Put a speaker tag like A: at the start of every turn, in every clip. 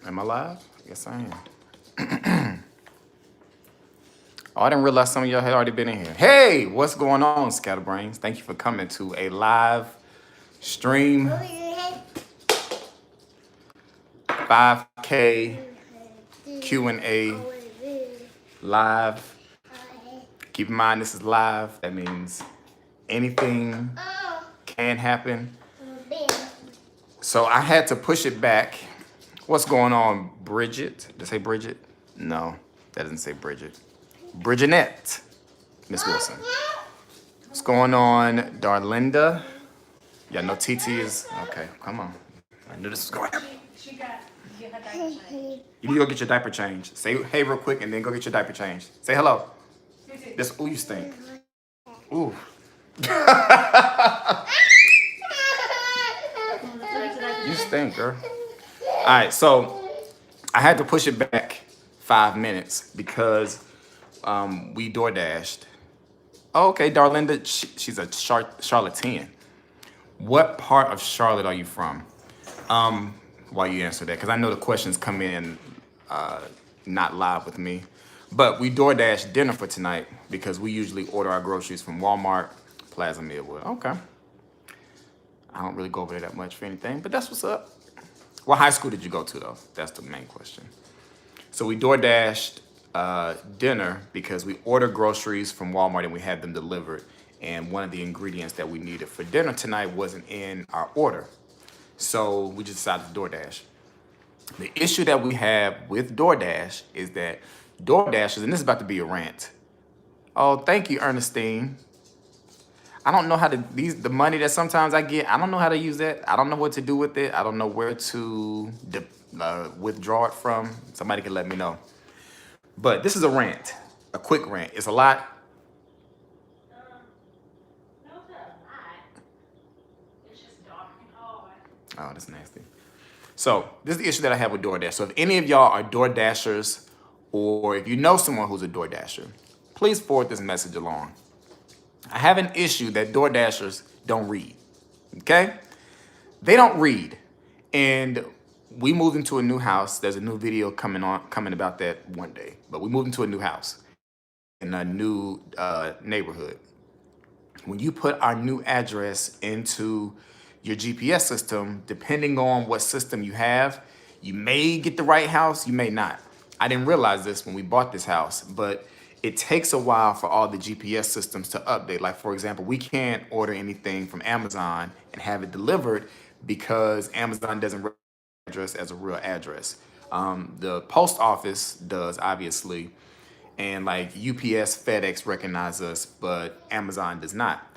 A: Am I live? Yes, I am. Oh, I didn't realize some of y'all had already been in here. Hey, what's going on, Scatterbrains? Thank you for coming to a live stream 5K Q&A live. Keep in mind, this is live. That means anything can happen. So I had to push it back. What's going on, Bridget? Did it say Bridget? No, that doesn't say Bridget. Bridgenette, Miss Wilson. What's going on, Darlinda? Y'all know TT is, okay, come on. I knew this was going to happen.
B: She got to get her diaper changed.
A: You need to go get your diaper changed. Say hey real quick and then go get your diaper changed. Say hello. This, ooh, you stink. Ooh. You stink, girl. All right, so I had to push it back 5 minutes because we door dashed. Oh, okay, Darlinda, she's a Charlatan. What part of Charlotte are you from? While you answer that, because I know the questions come in not live with me. But we DoorDash dinner for tonight because we usually order our groceries from Walmart, Plaza Midwood. Okay. I don't really go over there that much for anything, but that's what's up. What high school did you go to, though? That's the main question. So we DoorDashed dinner because we ordered groceries from Walmart and we had them delivered. And one of the ingredients that we needed for dinner tonight wasn't in our order. So we just decided to DoorDash. The issue that we have with DoorDash is that DoorDashers, and this is about to be a rant. Oh, thank you, Ernestine. I don't know how to, the money that sometimes I get, I don't know how to use that. I don't know what to do with it. I don't know where to withdraw it from. Somebody can let me know. But this is a rant, a quick rant. It's a lot.
B: No, it's not a lot. It's just dark and hard.
A: Oh, that's nasty. So this is the issue that I have with DoorDash. So if any of y'all are DoorDashers or if you know someone who's a DoorDasher, please forward this message along. I have an issue that DoorDashers don't read, okay? They don't read. And we moved into a new house. There's a new video coming about that one day. But we moved into a new house in a new neighborhood. When you put our new address into your GPS system, depending on what system you have, you may get the right house, you may not. I didn't realize this when we bought this house, but it takes a while for all the GPS systems to update. Like, for example, we can't order anything from Amazon and have it delivered because Amazon doesn't recognize address as a real address. The post office does, obviously, and like UPS, FedEx recognize us, but Amazon does not.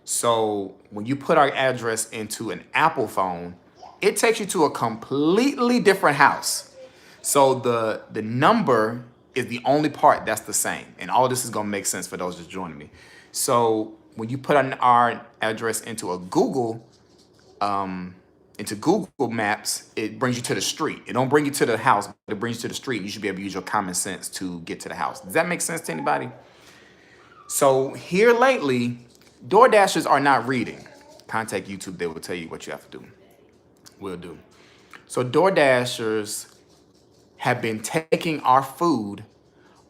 A: So when you put our address into an Apple phone, it takes you to a completely different house. So the number is the only part that's the same. And all this is gonna make sense for those just joining me. So when you put our address into a Google Maps, it brings you to the street. It don't bring you to the house, but it brings you to the street. You should be able to use your common sense to get to the house. Does that make sense to anybody? So here lately, DoorDashers are not reading. Contact YouTube, they will tell you what you have to do. Will do. So DoorDashers have been taking our food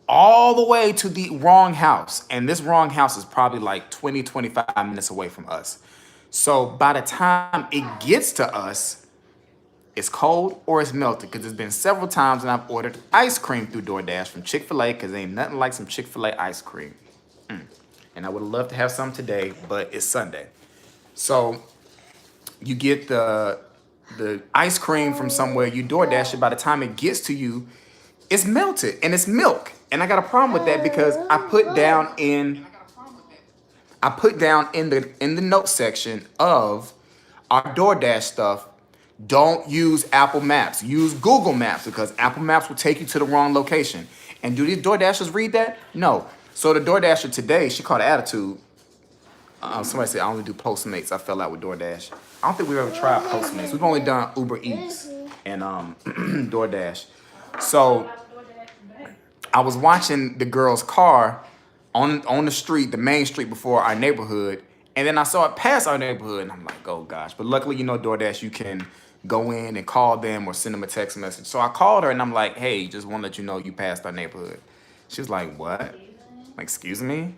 A: all the way to the wrong house. And this wrong house is probably like 20, 25 minutes away from us. So by the time it gets to us, it's cold or it's melted because there's been several times when I've ordered ice cream through DoorDash from Chick-fil-A because there ain't nothing like some Chick-fil-A ice cream. And I would love to have some today, but it's Sunday. So you get the ice cream from somewhere, you DoorDash it, by the time it gets to you, it's melted and it's milk. And I got a problem with that because I put down in the note section of our DoorDash stuff, don't use Apple Maps, use Google Maps because Apple Maps will take you to the wrong location. And do these DoorDashers read that? No. So the DoorDasher today, she called attitude. Somebody said, I only do Postmates. I fell out with DoorDash. I don't think we've ever tried Postmates. We've only done Uber Eats and DoorDash. So I was watching the girl's car on the street, the main street before our neighborhood, and then I saw it pass our neighborhood, and I'm like, oh gosh. But luckily, DoorDash, you can go in and call them or send them a text message. So I called her and I'm like, hey, just want to let you know you passed our neighborhood. She was like, what? Like, excuse me?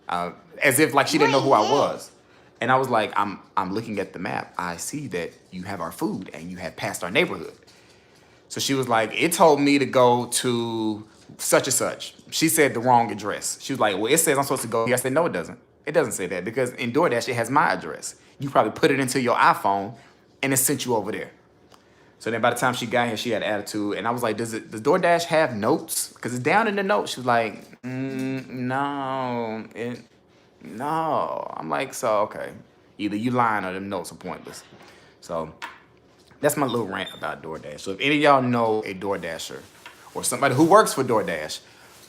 A: As if like she didn't know who I was. And I was like, I'm looking at the map. I see that you have our food and you have passed our neighborhood. So she was like, it told me to go to such and such. She said the wrong address. She was like, well, it says I'm supposed to go here. I said, no, it doesn't. It doesn't say that because in DoorDash, it has my address. You probably put it into your iPhone and it sent you over there. So then by the time she got here, she had attitude. And I was like, does DoorDash have notes? Because it's down in the notes. She was like, no, no. I'm like, so, okay. Either you lying or them notes are pointless. So that's my little rant about DoorDash. So if any of y'all know a DoorDasher or somebody who works for DoorDash,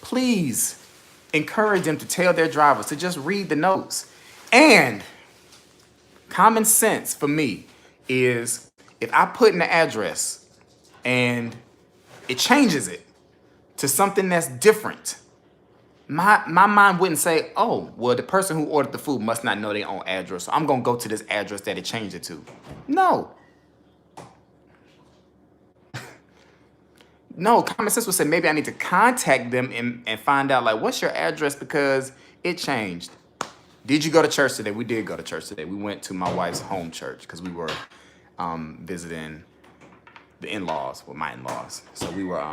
A: please encourage them to tell their drivers to just read the notes. And common sense for me is if I put in the address and it changes it to something that's different, my mind wouldn't say, oh, well, the person who ordered the food must not know their own address, so I'm going to go to this address that it changed it to. No. No, common sense would say maybe I need to contact them and find out, like, what's your address because it changed. Did you go to church today? We did go to church today. We went to my wife's home church because we were visiting the in-laws, well, my in-laws. So we were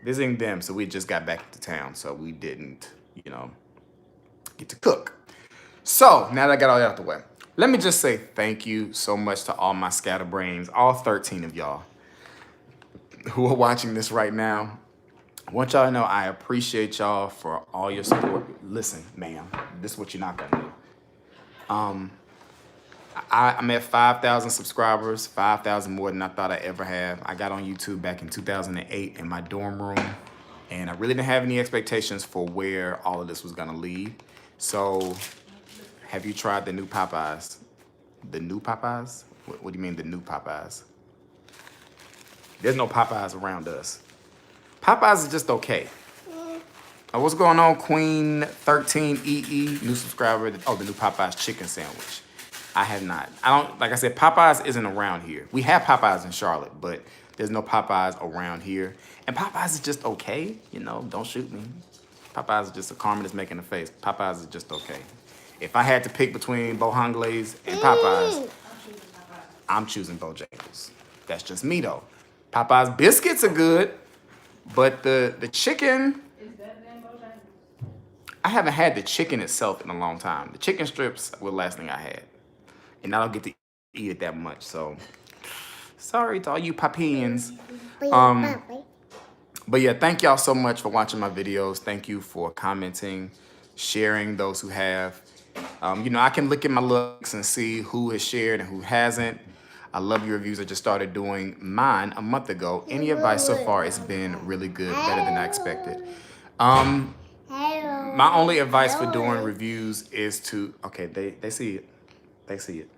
A: visiting them. So we just got back into town. So we didn't, get to cook. So now that I got all that out the way, let me just say thank you so much to all my scatterbrains, all 13 of y'all who are watching this right now. I want y'all to know I appreciate y'all for all your support. Listen, ma'am, this is what you're not gonna do. I'm at 5,000 subscribers, 5,000 more than I thought I'd ever have. I got on YouTube back in 2008 in my dorm room, and I really didn't have any expectations for where all of this was gonna lead. So, have you tried the new Popeyes? The new Popeyes? What do you mean the new Popeyes? There's no Popeyes around us. Popeyes is just okay. What's going on, Queen 13 EE, new subscriber? Oh, the new Popeyes chicken sandwich. I have not. Like I said, Popeyes isn't around here. We have Popeyes in Charlotte, but there's no Popeyes around here. And Popeyes is just okay. Don't shoot me. Popeyes is just a Carmen is making a face. Popeyes is just okay. If I had to pick between Bojangles and Popeyes, I'm choosing Bojangles. That's just me though. Popeyes biscuits are good, but the chicken,
B: Is that name Bojangles?
A: I haven't had the chicken itself in a long time. The chicken strips were the last thing I had. And I don't get to eat it that much, so sorry to all you Popians. But yeah, thank y'all so much for watching my videos. Thank you for commenting, sharing those who have. I can look at my looks and see who has shared and who hasn't. I love your reviews. I just started doing mine a month ago. Any advice so far, it's been really good, better than I expected. My only advice for doing reviews is to, okay, they see it. They see it.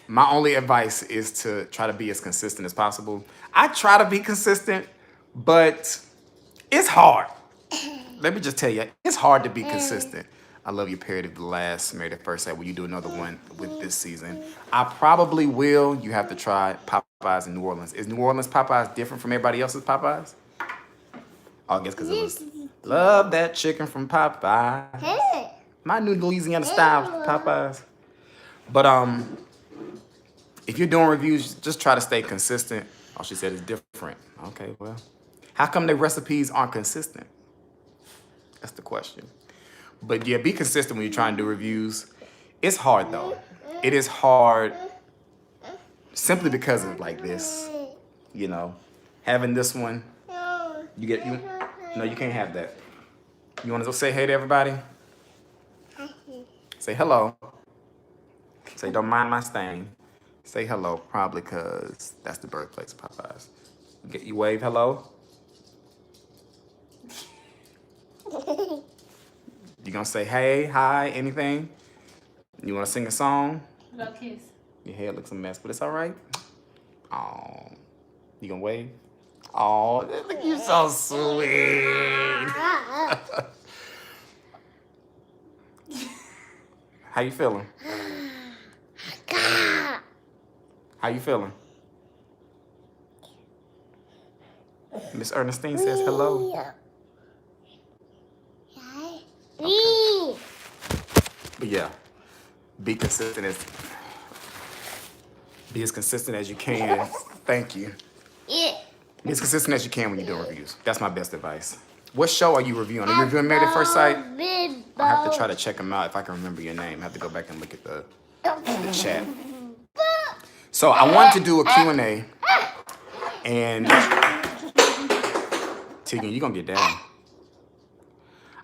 A: My only advice is to try to be as consistent as possible. I try to be consistent, but it's hard. Let me just tell you, it's hard to be consistent. I love your parody of the last Married at First Sight. Will you do another one with this season? I probably will. You have to try Popeyes in New Orleans. Is New Orleans Popeyes different from everybody else's Popeyes? Oh, I guess because it was love that chicken from Popeyes. My new Louisiana style Popeyes. But if you're doing reviews, just try to stay consistent. All she said is different. Okay, well, how come their recipes aren't consistent? That's the question. But yeah, be consistent when you're trying to do reviews. It's hard though. It is hard simply because of like this, having this one. You can't have that. You want to say hey to everybody? Say hello. Say don't mind my stain. Say hello, probably because that's the birthplace of Popeyes. You wave hello. You gonna say hey, hi, anything? You wanna sing a song?
B: No kiss.
A: Your hair looks a mess, but it's all right. Oh, you gonna wave? Oh, look, you so sweet. How you feeling? How you feeling? Miss Ernestine says hello.
C: Okay.
A: But yeah, be consistent as be as consistent as you can. Thank you.
C: Yeah.
A: Be as consistent as you can when you're doing reviews. That's my best advice. What show are you reviewing? Are you reviewing Married at First Sight? I have to try to check them out if I can remember your name. I have to go back and look at the chat. So I want to do a Q&A, and Tegan, you're gonna get down.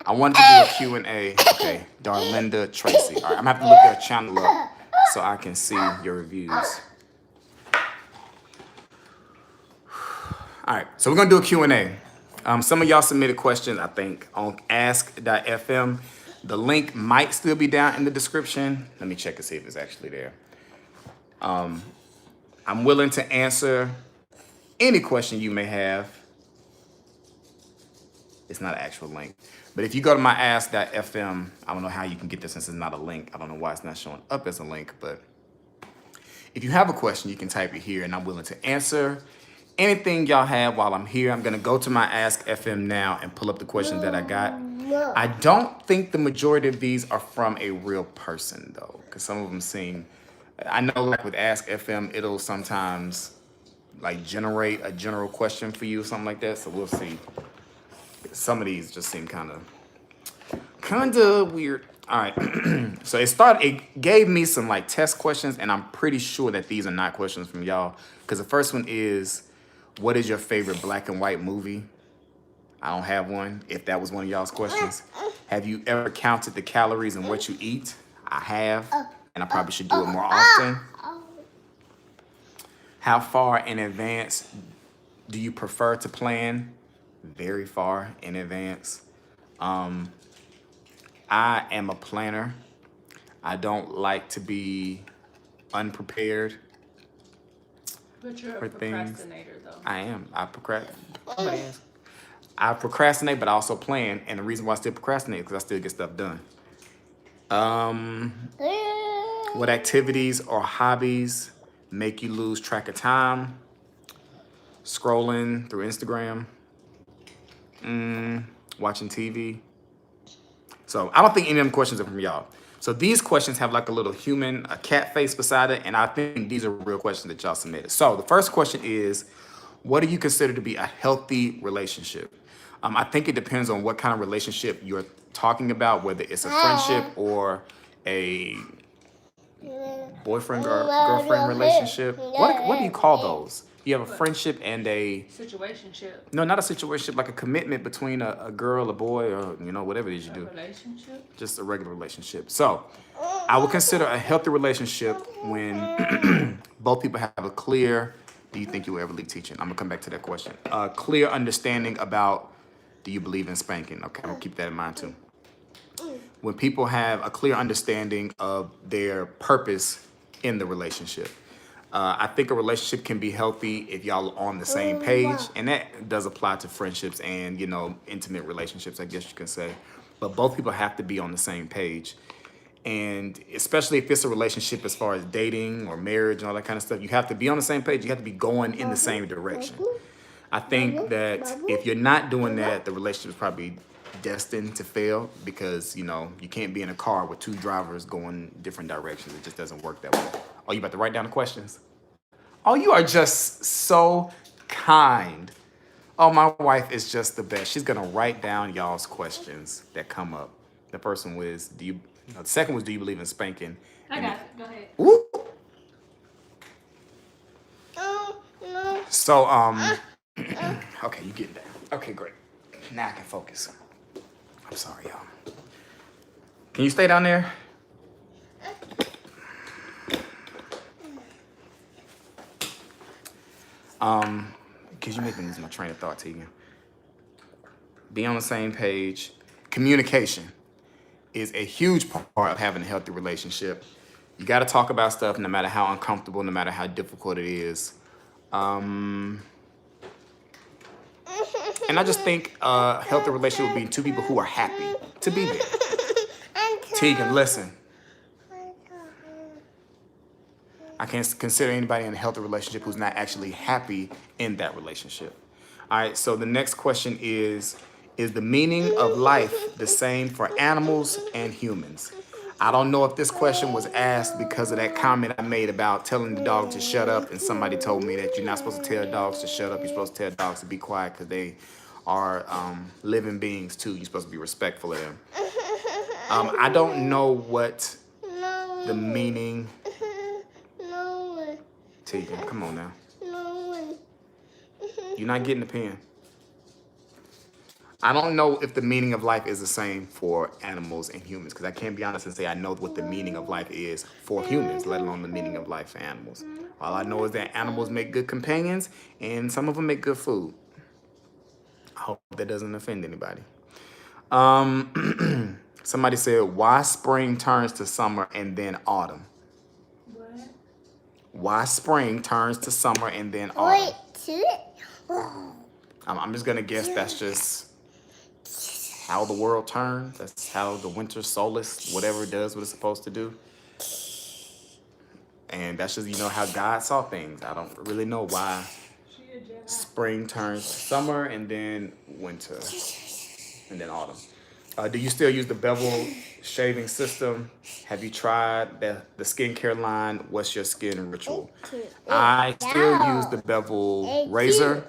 A: I wanted to do a Q&A. Okay, Darlinda Tracy. All right, I'm gonna have to look their channel up so I can see your reviews. All right, so we're gonna do a Q&A. Some of y'all submitted questions, I think, on ask.fm. The link might still be down in the description. Let me check and see if it's actually there. I'm willing to answer any question you may have. It's not an actual link. But if you go to my ask.fm, I don't know how you can get this since it's not a link. I don't know why it's not showing up as a link, but if you have a question, you can type it here and I'm willing to answer anything y'all have while I'm here. I'm gonna go to my Ask FM now and pull up the questions that I got. I don't think the majority of these are from a real person though, because some of them seem, I know like with Ask FM, it'll sometimes like generate a general question for you or something like that. So we'll see. Some of these just seem kind of weird. All right. So it gave me some like test questions, and I'm pretty sure that these are not questions from y'all. Because the first one is, what is your favorite black and white movie? I don't have one, if that was one of y'all's questions. Have you ever counted the calories in what you eat? I have, and I probably should do it more often. How far in advance do you prefer to plan? Very far in advance. I am a planner. I don't like to be unprepared
B: But you're a
A: for things.
B: procrastinator, though.
A: I am. I procrastinate, but I also plan. And the reason why I still procrastinate is because I still get stuff done. What activities or hobbies make you lose track of time? Scrolling through Instagram. Watching TV. So I don't think any of them questions are from y'all. So these questions have like a little human, a cat face beside it, and I think these are real questions that y'all submitted. So the first question is, what do you consider to be a healthy relationship? I think it depends on what kind of relationship you're talking about, whether it's a friendship or a boyfriend or girlfriend relationship. What do you call those? You have a friendship and a
B: Situationship.
A: no, not a situationship, like a commitment between a girl, a boy, or whatever it is you do.
B: Relationship.
A: Just a regular relationship. So I would consider a healthy relationship when both people have a clear, do you think you will ever leave teaching? I'm gonna come back to that question. A clear understanding about, do you believe in spanking? Okay, I'll keep that in mind too. When people have a clear understanding of their purpose in the relationship. I think a relationship can be healthy if y'all are on the same page, and that does apply to friendships and, intimate relationships, I guess you can say. But both people have to be on the same page. And especially if it's a relationship as far as dating or marriage and all that kind of stuff, you have to be on the same page. You have to be going in the same direction. I think that if you're not doing that, the relationship is probably destined to fail because, you can't be in a car with two drivers going different directions. It just doesn't work that way. Oh, you about to write down the questions? Oh, you are just so kind. Oh, my wife is just the best. She's gonna write down y'all's questions that come up. The first one was, the second was, do you believe in spanking?
B: I got it. Go ahead.
A: Woo! So, okay, you get that. Okay, great. Now I can focus. I'm sorry, y'all. Can you stay down there? Because you're making me lose my train of thought, Tegan. Be on the same page. Communication is a huge part of having a healthy relationship. You got to talk about stuff no matter how uncomfortable, no matter how difficult it is. And I just think a healthy relationship would be two people who are happy to be there. Tegan, listen. I can't consider anybody in a healthy relationship who's not actually happy in that relationship. All right, so the next question is the meaning of life the same for animals and humans? I don't know if this question was asked because of that comment I made about telling the dog to shut up, and somebody told me that you're not supposed to tell dogs to shut up. You're supposed to tell dogs to be quiet because they are living beings too. You're supposed to be respectful of them. I don't know what the meaning. Tegan, come on now. You're not getting the pen. I don't know if the meaning of life is the same for animals and humans, because I can't be honest and say I know what the meaning of life is for humans, let alone the meaning of life for animals. All I know is that animals make good companions and some of them make good food. I hope that doesn't offend anybody. Somebody said, why spring turns to summer and then autumn?
B: What?
A: Why spring turns to summer and then autumn? I'm just gonna guess that's just how the world turns. That's how the winter solstice, whatever it does what it's supposed to do. And that's just, how God saw things. I don't really know why spring turns to summer and then winter and then autumn. Do you still use the bevel shaving system? Have you tried the skincare line? What's your skin ritual? I still use the bevel razor.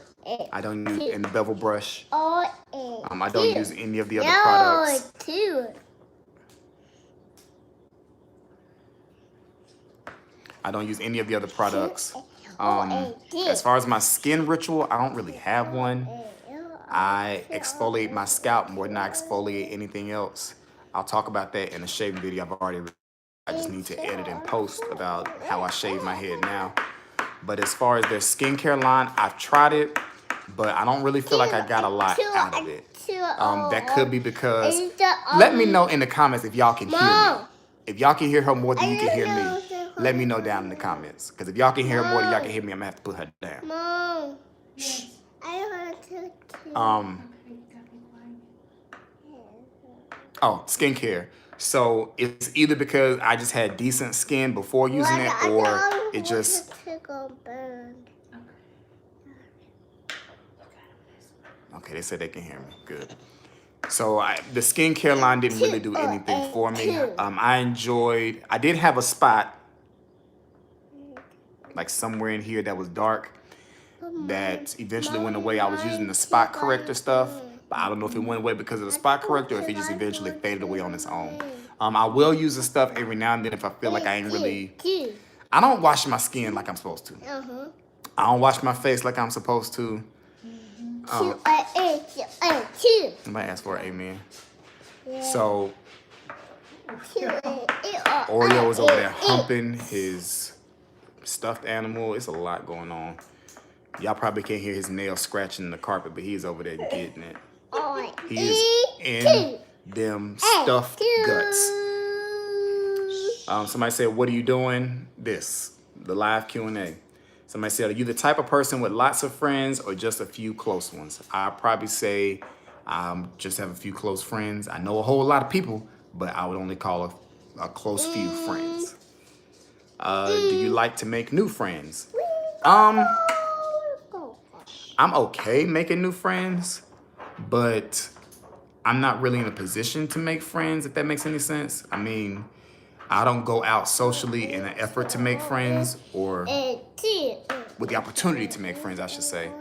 A: I don't use and the bevel brush. I don't use any of the other products. I don't use any of the other products. As far as my skin ritual, I don't really have one. I exfoliate my scalp more than I exfoliate anything else. I'll talk about that in a shaving video I just need to edit and post about how I shave my head now. But as far as their skincare line, I've tried it, but I don't really feel like I got a lot out of it. That could be because, let me know in the comments if y'all can hear me. If y'all can hear her more than you can hear me, let me know down in the comments. Because if y'all can hear her more than y'all can hear me, I'm going to have to put her down.
C: Mom.
B: Yes.
C: I want to.
A: Oh, skincare. So it's either because I just had decent skin before using it, or it just. Okay, they said they can hear me. Good. So the skincare line didn't really do anything for me. I did have a spot, like somewhere in here that was dark, that eventually went away. I was using the spot corrector stuff, but I don't know if it went away because of the spot corrector or if it just eventually faded away on its own. I will use the stuff every now and then if I feel like I ain't really. I don't wash my skin like I'm supposed to. I don't wash my face like I'm supposed to. Somebody asked for an amen. So Oreo is over there humping his stuffed animal. It's a lot going on. Y'all probably can't hear his nails scratching the carpet, but he's over there getting it. He is in them stuffed guts. Somebody said, what are you doing? The live Q&A. Somebody said, are you the type of person with lots of friends or just a few close ones? I'd probably say just have a few close friends. I know a whole lot of people, but I would only call a close few friends. Do you like to make new friends? I'm okay making new friends, but I'm not really in a position to make friends, if that makes any sense. I mean, I don't go out socially in an effort to make friends, or with the opportunity to make friends, I should say.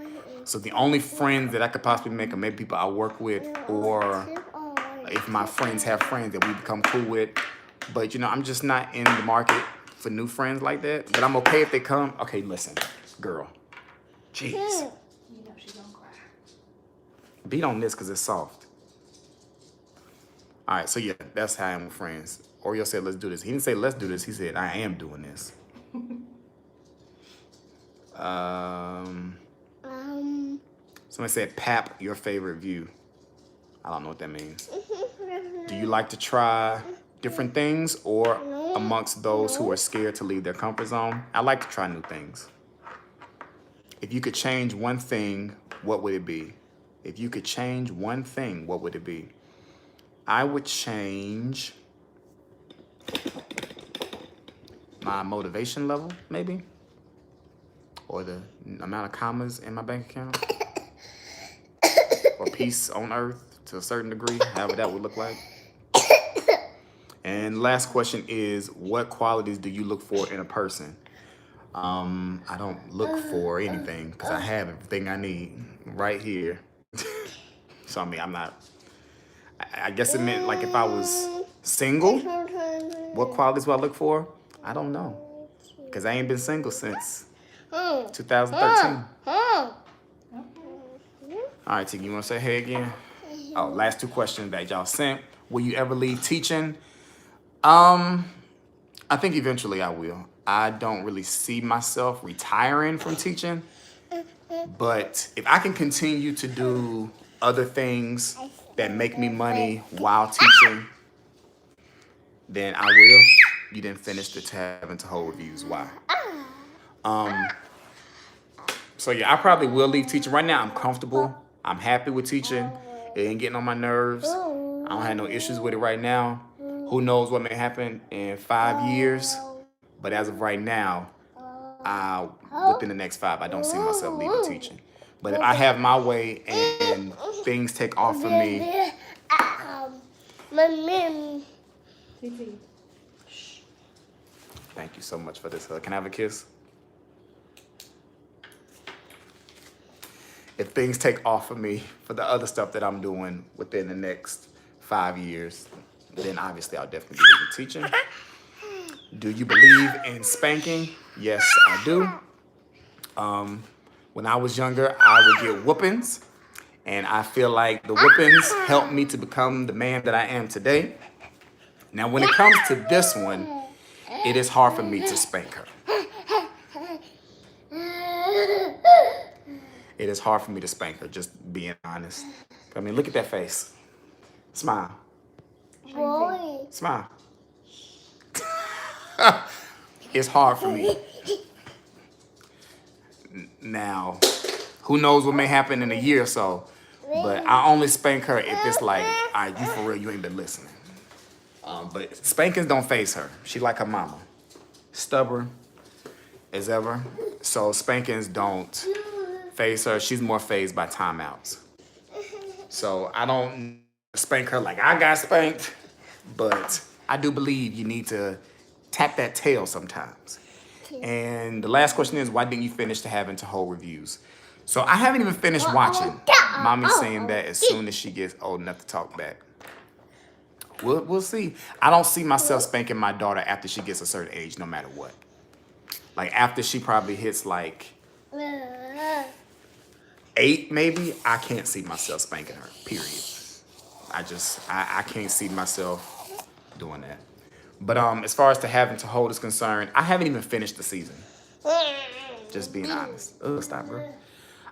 A: So the only friends that I could possibly make are maybe people I work with, or if my friends have friends that we become cool with. But I'm just not in the market for new friends like that. But I'm okay if they come. Okay, listen, girl. Jeez.
B: You know she's gonna cry.
A: Beat on this because it's soft. All right, so yeah, that's how I am with friends. Oreo said, let's do this. He didn't say, let's do this. He said, I am doing this. Somebody said, Pap, your favorite view. I don't know what that means. Do you like to try different things or amongst those who are scared to leave their comfort zone? I like to try new things. If you could change one thing, what would it be? If you could change one thing, what would it be? I would change my motivation level, maybe, or the amount of commas in my bank account. or peace on earth to a certain degree, however that would look like. And last question is, what qualities do you look for in a person? I don't look for anything because I have everything I need right here. So I mean, I'm not. I guess it meant like if I was single, what qualities do I look for? I don't know because I ain't been single since 2013. All right, Tiki, you want to say hey again? Oh, last two questions that y'all sent. Will you ever leave teaching? I think eventually I will. I don't really see myself retiring from teaching, but if I can continue to do other things that make me money while teaching, then I will. You didn't finish the having to hold reviews. Why? So yeah, I probably will leave teaching. Right now I'm comfortable. I'm happy with teaching. It ain't getting on my nerves. I don't have no issues with it right now. Who knows what may happen in 5 years? But as of right now, within the next 5, I don't see myself leaving teaching. But if I have my way and things take off for me, thank you so much for this hug. Can I have a kiss? If things take off for me for the other stuff that I'm doing within the next 5 years, then obviously I'll definitely be leaving teaching. Do you believe in spanking? Yes, I do. When I was younger, I would get whoopings, and I feel like the whoopings helped me to become the man that I am today. Now, when it comes to this one, it is hard for me to spank her. It is hard for me to spank her, just being honest. I mean, look at that face. Smile.
C: Boy.
A: Smile. It's hard for me. Now, who knows what may happen in a year or so, but I only spank her if it's like, all right, you for real, you ain't been listening. But spankings don't faze her. She like her mama. Stubborn as ever. So spankings don't faze her. She's more fazed by timeouts. So I don't spank her like I got spanked, but I do believe you need to tap that tail sometimes. And the last question is, why didn't you finish the having to hold reviews? So I haven't even finished watching. Mommy's saying that as soon as she gets old enough to talk back. We'll see. I don't see myself spanking my daughter after she gets a certain age, no matter what. Like after she probably hits like 8, maybe, I can't see myself spanking her, period. I can't see myself doing that. But as far as the having to hold is concerned, I haven't even finished the season. Just being honest. Ugh, stop, bro.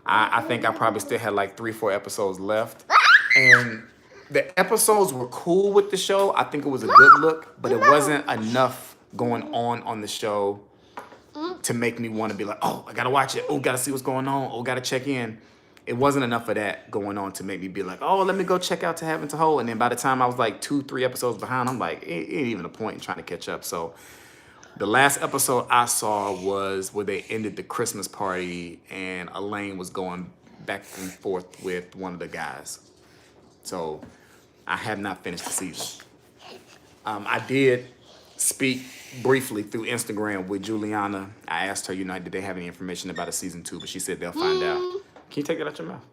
A: I think I probably still had like 3, 4 episodes left. And the episodes were cool with the show. I think it was a good look, but it wasn't enough going on the show to make me want to be like, oh, I gotta watch it. Oh, gotta see what's going on. Oh, gotta check in. It wasn't enough of that going on to make me be like, oh, let me go check out To Having to Hold. And then by the time I was like 2, 3 episodes behind, I'm like, it ain't even a point in trying to catch up. So the last episode I saw was where they ended the Christmas party and Elaine was going back and forth with one of the guys. So I have not finished the season. I did speak briefly through Instagram with Juliana. I asked her, did they have any information about a season 2? But she said they'll find out. Can you take that out your mouth?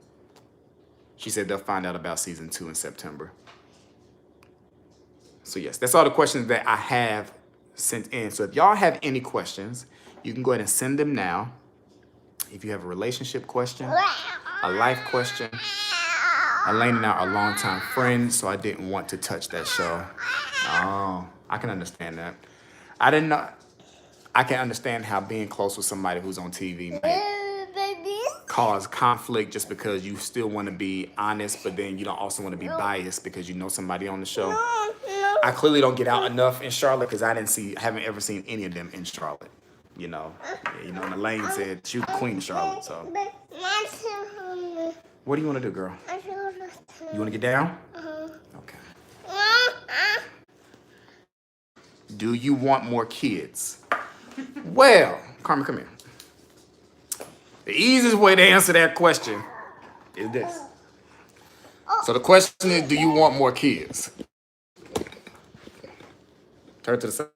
A: She said they'll find out about season 2 in September. So yes, that's all the questions that I have sent in. So if y'all have any questions, you can go ahead and send them now. If you have a relationship question, a life question, Elaine and I are longtime friends, so I didn't want to touch that show. Oh, I can understand that. I didn't know. I can understand how being close with somebody who's on TV might cause conflict just because you still want to be honest, but then you don't also want to be biased because you know somebody on the show. I clearly don't get out enough in Charlotte because I haven't ever swant any of them in Charlotte. And Elaine said she was the queen of Charlotte. So, what do you want to do, girl? You want to get down? Okay. Do you want more kids? Well, Carmen, come here. The easiest way to answer that question is this. So the question is, do you want more kids? Turn to the side.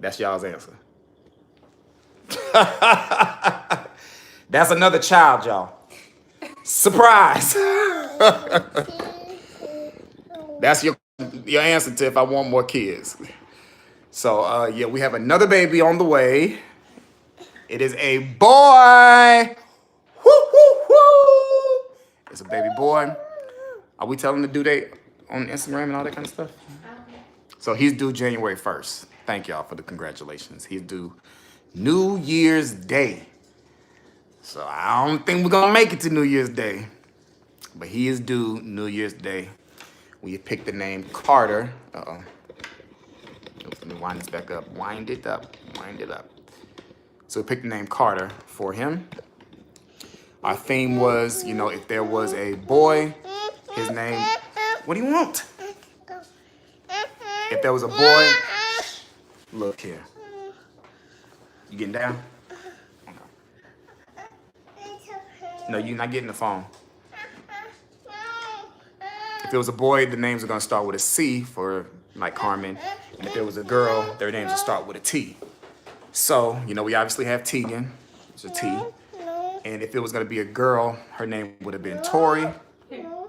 A: That's y'all's answer. That's another child, y'all. Surprise. That's your answer to if I want more kids. So yeah, we have another baby on the way. It is a boy. Woo, woo, woo. It's a baby boy. Are we telling the due date on Instagram and all that kind of stuff? So he's due January 1st. Thank y'all for the congratulations. He's due New Year's Day. So I don't think we're gonna make it to New Year's Day. But he is due New Year's Day. We picked the name Carter. Uh-oh. Let me wind this back up. Wind it up. Wind it up. So we picked the name Carter for him. Our theme was, you know, if there was a boy, his name... What do you want? If there was a boy... Look here. You getting down? Okay. No, you're not getting the phone. If there was a boy, the names are going to start with a C for, like, Carmen. And if there was a girl, their names would start with a T. So, you know, we obviously have Tegan. It's a T. And if it was going to be a girl, her name would have been Tori.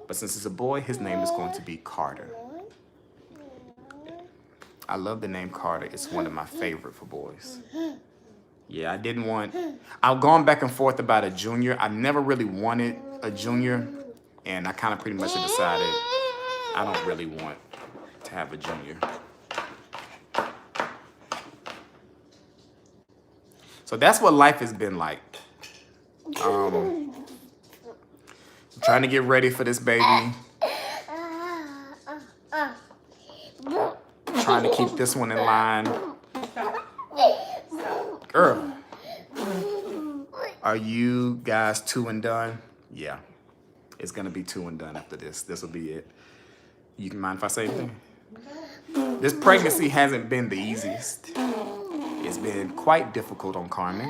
A: But since it's a boy, his name is going to be Carter. I love the name Carter. It's one of my favorite for boys. Yeah, I didn't want... I'm going back and forth about a junior. I never really wanted a junior. And I kind of pretty much decided I don't really want to have a junior. So that's what life has been like. Trying to get ready for this baby. Trying to keep this one in line. Girl, are you guys 2 and done? Yeah. It's gonna be 2 and done after this. This will be it. You can mind if I say anything? This pregnancy hasn't been the easiest. It's been quite difficult on Carmen.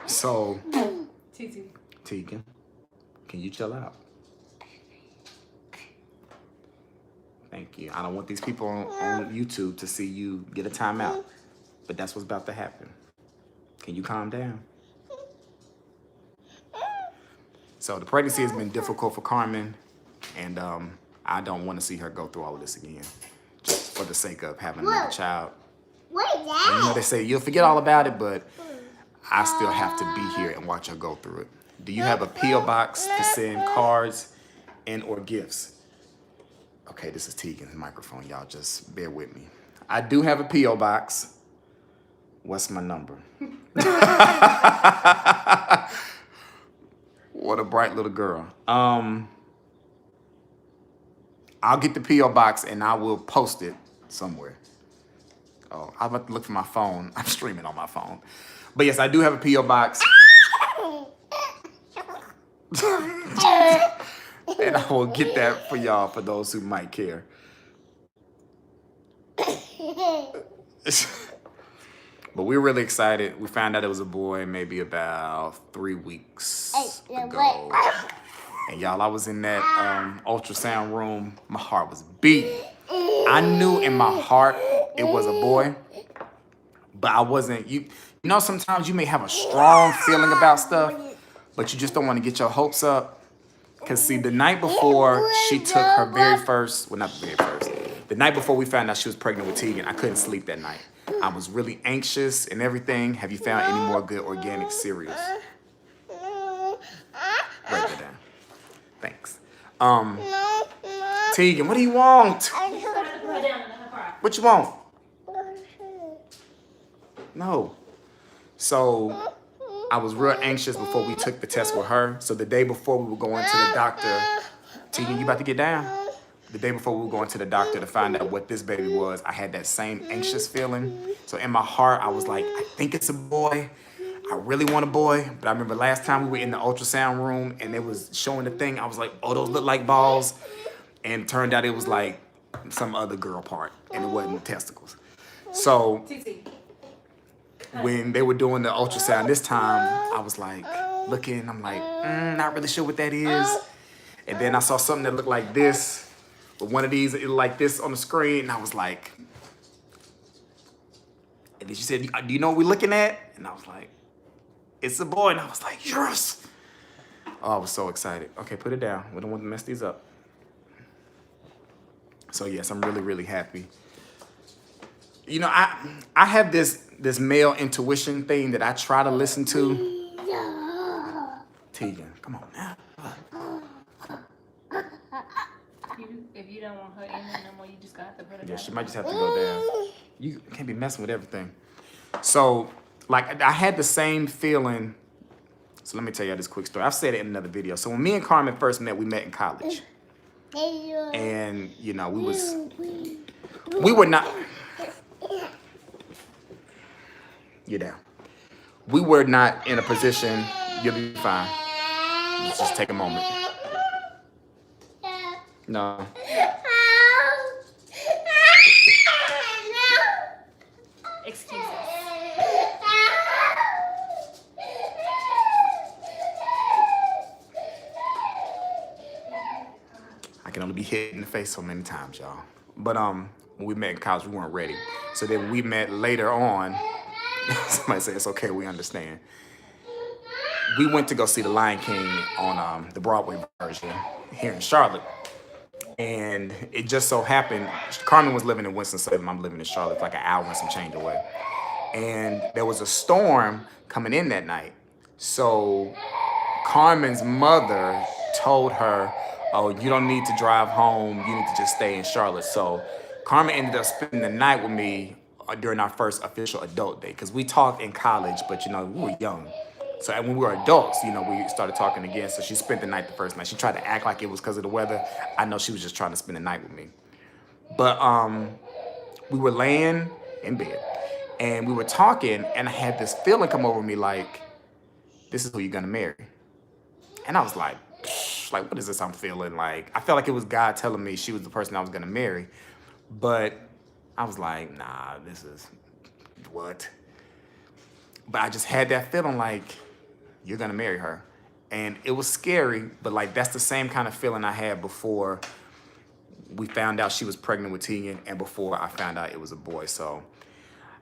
A: So, Tegan, can you chill out? Thank you. I don't want these people on YouTube to see you get a timeout, but that's what's about to happen. Can you calm down? So the pregnancy has been difficult for Carmen, and I don't want to see her go through all of this again, just for the sake of having another child. And, you know, they say you'll forget all about it, but I still have to be here and watch her go through it. Do you have a P.O. box to send cards and or gifts? Okay, this is Tegan's microphone. Y'all just bear with me. I do have a P.O. box. What's my number? What a bright little girl. I'll get the P.O. box and I will post it somewhere. Oh, I'm about to look for my phone. I'm streaming on my phone. But yes, I do have a P.O. box. And I will get that for y'all, for those who might care. But we're really excited. We found out it was a boy maybe about 3 weeks ago. And y'all, I was in that ultrasound room. My heart was beating. I knew in my heart it was a boy, but I wasn't. You know, sometimes you may have a strong feeling about stuff, but you just don't want to get your hopes up. Because, see, the night before she took her very first, well, not the very first, the night before we found out she was pregnant with Tegan, I couldn't sleep that night. I was really anxious and everything. Have you found any more good organic cereals? Write that down. Thanks. Tegan, what do you want? What you want? No. So I was real anxious before we took the test with her. So the day before we were going to the doctor, Tegan, you about to get down? The day before we were going to the doctor to find out what this baby was, I had that same anxious feeling. So in my heart, I was like, I think it's a boy. I really want a boy. But I remember last time we were in the ultrasound room and it was showing the thing. I was like, oh, those look like balls. And it turned out it was like some other girl part and it wasn't testicles. So when they were doing the ultrasound this time, I was like, looking. I'm like, not really sure what that is. And then I saw something that looked like this, with one of these, it looked like this on the screen. And I was like, and then she said, do you know what we're looking at? And I was like, it's a boy. And I was like, yes. Oh, I was so excited. Okay, put it down. We don't want to mess these up. So yes, I'm really, really happy. You know, I have this male intuition thing that I try to listen to. Tegan, come on now.
B: If you don't want her in there no more, you just gonna have to put her
A: Yeah,
B: down.
A: she might just have to go down. You can't be messing with everything. So, like, I had the same feeling. So let me tell you this quick story. I've said it in another video. So when me and Carmen first met, we met in college. And, you know, we were not, you're down. We were not in a position, you'll be fine. Let's just take a moment. No.
B: Excuses.
A: I can only be hit in the face so many times, y'all. But when we met in college, we weren't ready. So then we met later on. Somebody said, it's okay, we understand. We went to go see The Lion King on the Broadway version here in Charlotte. And it just so happened, Carmen was living in Winston-Salem, I'm living in Charlotte, like an hour and some change away. And there was a storm coming in that night. So Carmen's mother told her, oh, you don't need to drive home, you need to just stay in Charlotte. So Carmen ended up spending the night with me during our first official adult date, because we talked in college, but you know, we were young. So when we were adults, you know, we started talking again. So she spent the night the first night. She tried to act like it was because of the weather. I know she was just trying to spend the night with me. But we were laying in bed and we were talking, and I had this feeling come over me like, this is who you're gonna marry. And I was like, what is this I'm feeling? Like, I felt like it was God telling me she was the person I was gonna marry. But I was like, nah, this is what? But I just had that feeling like, you're gonna marry her. And it was scary, but like, that's the same kind of feeling I had before we found out she was pregnant with Tegan and before I found out it was a boy. So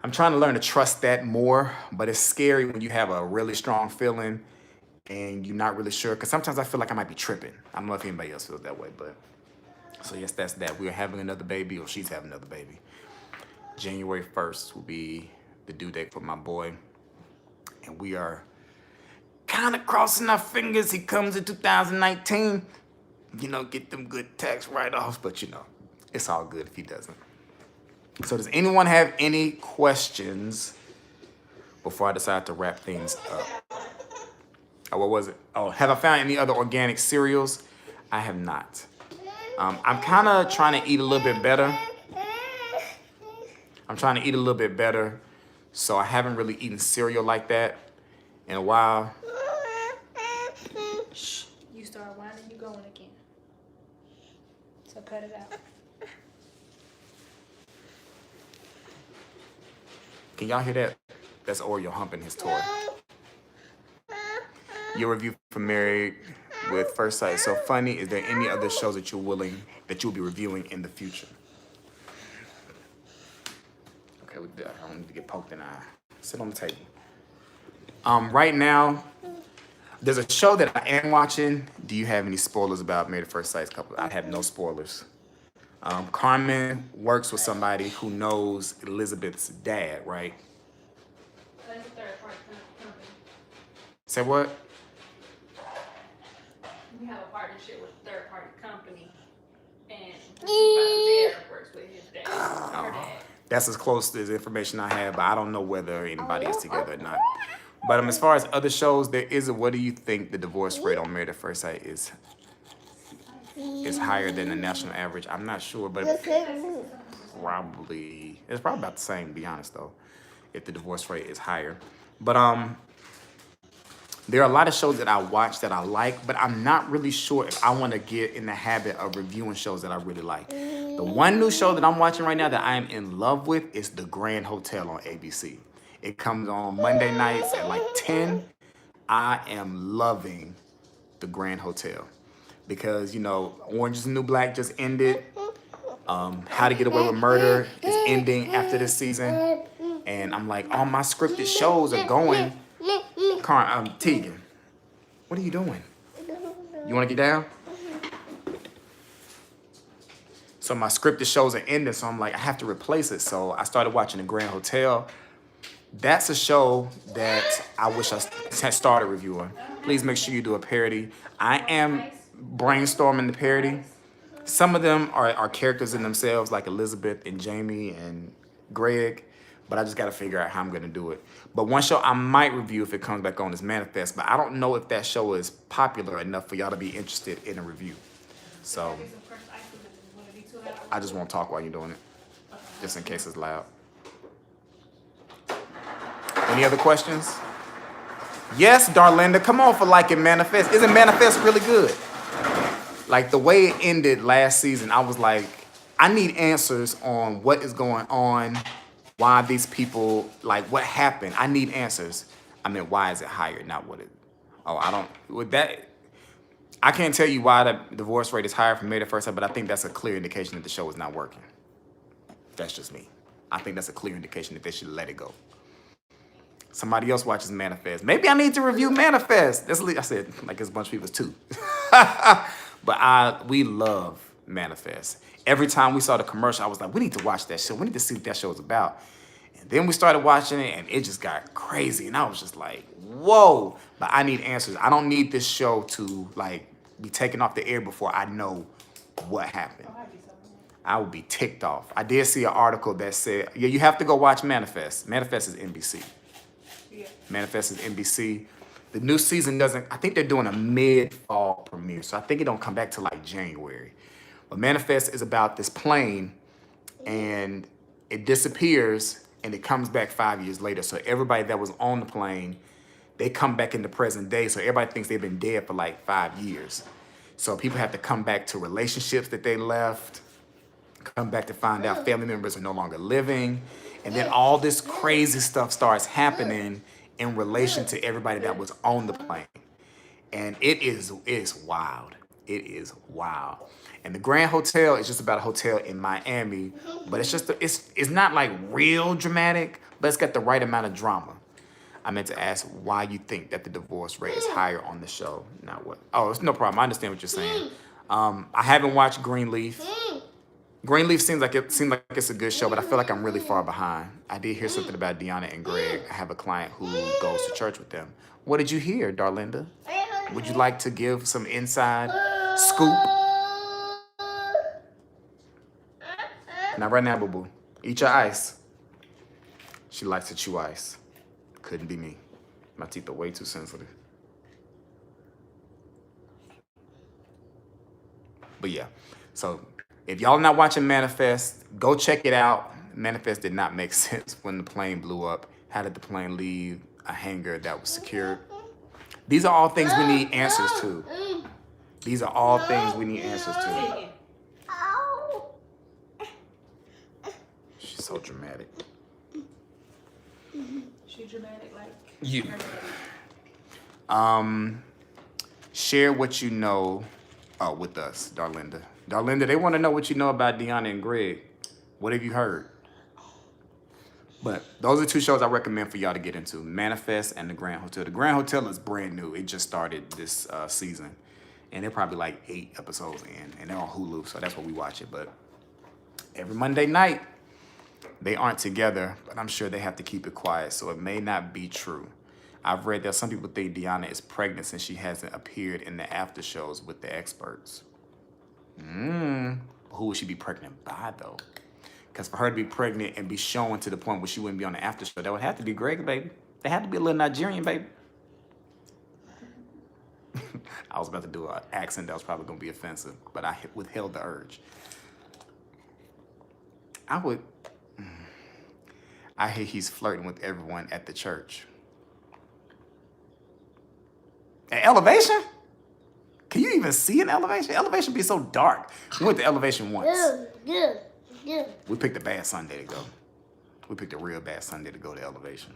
A: I'm trying to learn to trust that more, but it's scary when you have a really strong feeling and you're not really sure, because sometimes I feel like I might be tripping. I don't know if anybody else feels that way, but so yes, that's that. We're having another baby, or she's having another baby. January 1st will be the due date for my boy. And we are kind of crossing our fingers he comes in 2019. You know, get them good tax write-offs, but you know, it's all good if he doesn't. So does anyone have any questions before I decide to wrap things up? Oh, what was it? Oh, have I found any other organic cereals? I have not. I'm kind of trying to eat a little bit better. So I haven't really eaten cereal like that in a while.
B: Shh. You start whining, you going again. So cut it out.
A: Can y'all hear that? That's Oreo humping his toy. Your review for Married with First Sight is so funny. Is there any other shows that you'll be reviewing in the future? Okay, I don't need to get poked in the eye. Sit on the table. Right now, there's a show that I am watching. Do you have any spoilers about Married at First Sight's couple? I have no spoilers. Carmen works with somebody who knows Elizabeth's dad, right?
B: That's a third party company.
A: Say what?
B: We have a partnership with a third party company, and the supervisor there works with his dad. Her dad.
A: That's as close as information I have, but I don't know whether anybody is together or not. But as far as other shows, there is what do you think the divorce rate on Married at First Sight is higher than the national average? I'm not sure, but it's probably about the same, to be honest though, if the divorce rate is higher. But there are a lot of shows that I watch that I like, but I'm not really sure if I want to get in the habit of reviewing shows that I really like. The one new show that I'm watching right now that I am in love with is The Grand Hotel on ABC. It comes on Monday nights at like 10. I am loving the Grand Hotel because, you know, Orange is the New Black just ended. How to Get Away with Murder is ending after this season. And I'm like, all my scripted shows are going. Tegan, what are you doing? You want to get down? So my scripted shows are ending, so I'm like, I have to replace it. So I started watching The Grand Hotel. That's a show that I wish I had started reviewing. Please make sure you do a parody. I am brainstorming the parody. Some of them are characters in themselves, like Elizabeth and Jamie and Greg, but I just got to figure out how I'm going to do it. But one show I might review if it comes back on is Manifest, but I don't know if that show is popular enough for y'all to be interested in a review. So I just won't talk while you're doing it, just in case it's loud. Any other questions? Yes, Darlinda, come on for liking Manifest. Isn't Manifest really good? Like the way it ended last season, I was like, I need answers on what is going on, why these people, like what happened. I need answers. I mean, why is it higher, not what it, with that, I can't tell you why the divorce rate is higher from May the 1st, but I think that's a clear indication that the show is not working. That's just me. I think that's a clear indication that they should let it go. Somebody else watches Manifest. Maybe I need to review Manifest. I said, like there's a bunch of people too. But we love Manifest. Every time we saw the commercial, I was like, we need to watch that show. We need to see what that show is about. And then we started watching it and it just got crazy. And I was just like, whoa. But I need answers. I don't need this show to like be taken off the air before I know what happened. I would be ticked off. I did see an article that said, yeah, you have to go watch Manifest. Manifest is NBC. Yeah. Manifest is NBC. The new season doesn't, I think they're doing a mid-fall premiere, so I think it don't come back till like January. But Manifest is about this plane, and it disappears, and it comes back 5 years later. So everybody that was on the plane, they come back in the present day, so everybody thinks they've been dead for like 5 years. So people have to come back to relationships that they left, come back to find out family members are no longer living, and then all this crazy stuff starts happening in relation to everybody that was on the plane. And it's wild. It is wild. And the Grand Hotel is just about a hotel in Miami, but it's not like real dramatic, but it's got the right amount of drama. I meant to ask why you think that the divorce rate is higher on the show. Not what. Oh, it's no problem. I understand what you're saying. I haven't watched Greenleaf. Greenleaf seems like it's a good show, but I feel like I'm really far behind. I did hear something about Deanna and Greg. I have a client who goes to church with them. What did you hear, Darlinda? Would you like to give some inside scoop? Not right now, boo-boo. Eat your ice. She likes to chew ice. Couldn't be me. My teeth are way too sensitive. But yeah, so if y'all not watching Manifest, go check it out. Manifest did not make sense when the plane blew up. How did the plane leave a hangar that was secured? These are all things we need answers to. These are all things we need answers to. She's so dramatic.
B: She's dramatic like
A: you. Share what you know with us, Darlinda. Darlinda, they want to know what you know about Deanna and Greg. What have you heard? But those are two shows I recommend for y'all to get into. Manifest and The Grand Hotel. The Grand Hotel is brand new. It just started this season. And they're probably like 8 episodes in. And they're on Hulu, so that's where we watch it. But every Monday night, they aren't together. But I'm sure they have to keep it quiet, so it may not be true. I've read that some people think Deanna is pregnant since she hasn't appeared in the after shows with the experts. Who would she be pregnant by, though? Because for her to be pregnant and be shown to the point where she wouldn't be on the after show, that would have to be Greg, baby. They had to be a little Nigerian, baby. I was about to do an accent that was probably going to be offensive, but I withheld the urge. I hear he's flirting with everyone at the church. At Elevation? Can you even see an Elevation? Elevation be so dark. We went to Elevation once.
C: Yeah.
A: We picked a bad Sunday to go. We picked a real bad Sunday to go to Elevation.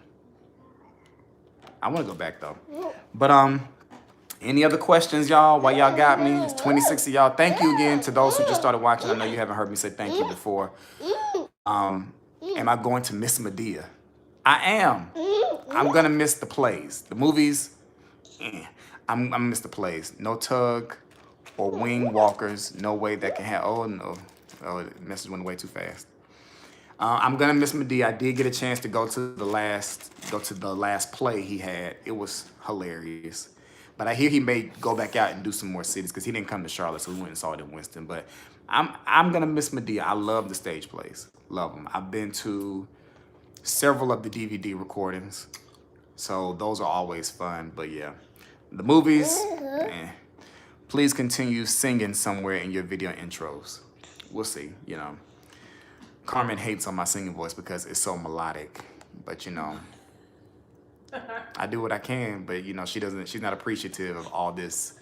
A: I want to go back though. But any other questions, y'all? While y'all got me, it's 26 of y'all. Thank you again to those who just started watching. I know you haven't heard me say thank you before. Am I going to miss Medea? I am. I'm gonna miss the plays, the movies. I'm gonna miss the plays. No tug or wing walkers. No way that can happen. Oh no. Oh, the message went way too fast. I'm gonna miss Medea. I did get a chance to go to the last play he had. It was hilarious. But I hear he may go back out and do some more cities because he didn't come to Charlotte, so we went and saw it in Winston. But I'm gonna miss Medea. I love the stage plays. Love them. I've been to several of the DVD recordings, so those are always fun. But yeah, the movies, man, please continue singing somewhere in your video intros. We'll see, you know. Carmen hates on my singing voice because it's so melodic, but you know, I do what I can, but you know, she's not appreciative of all this.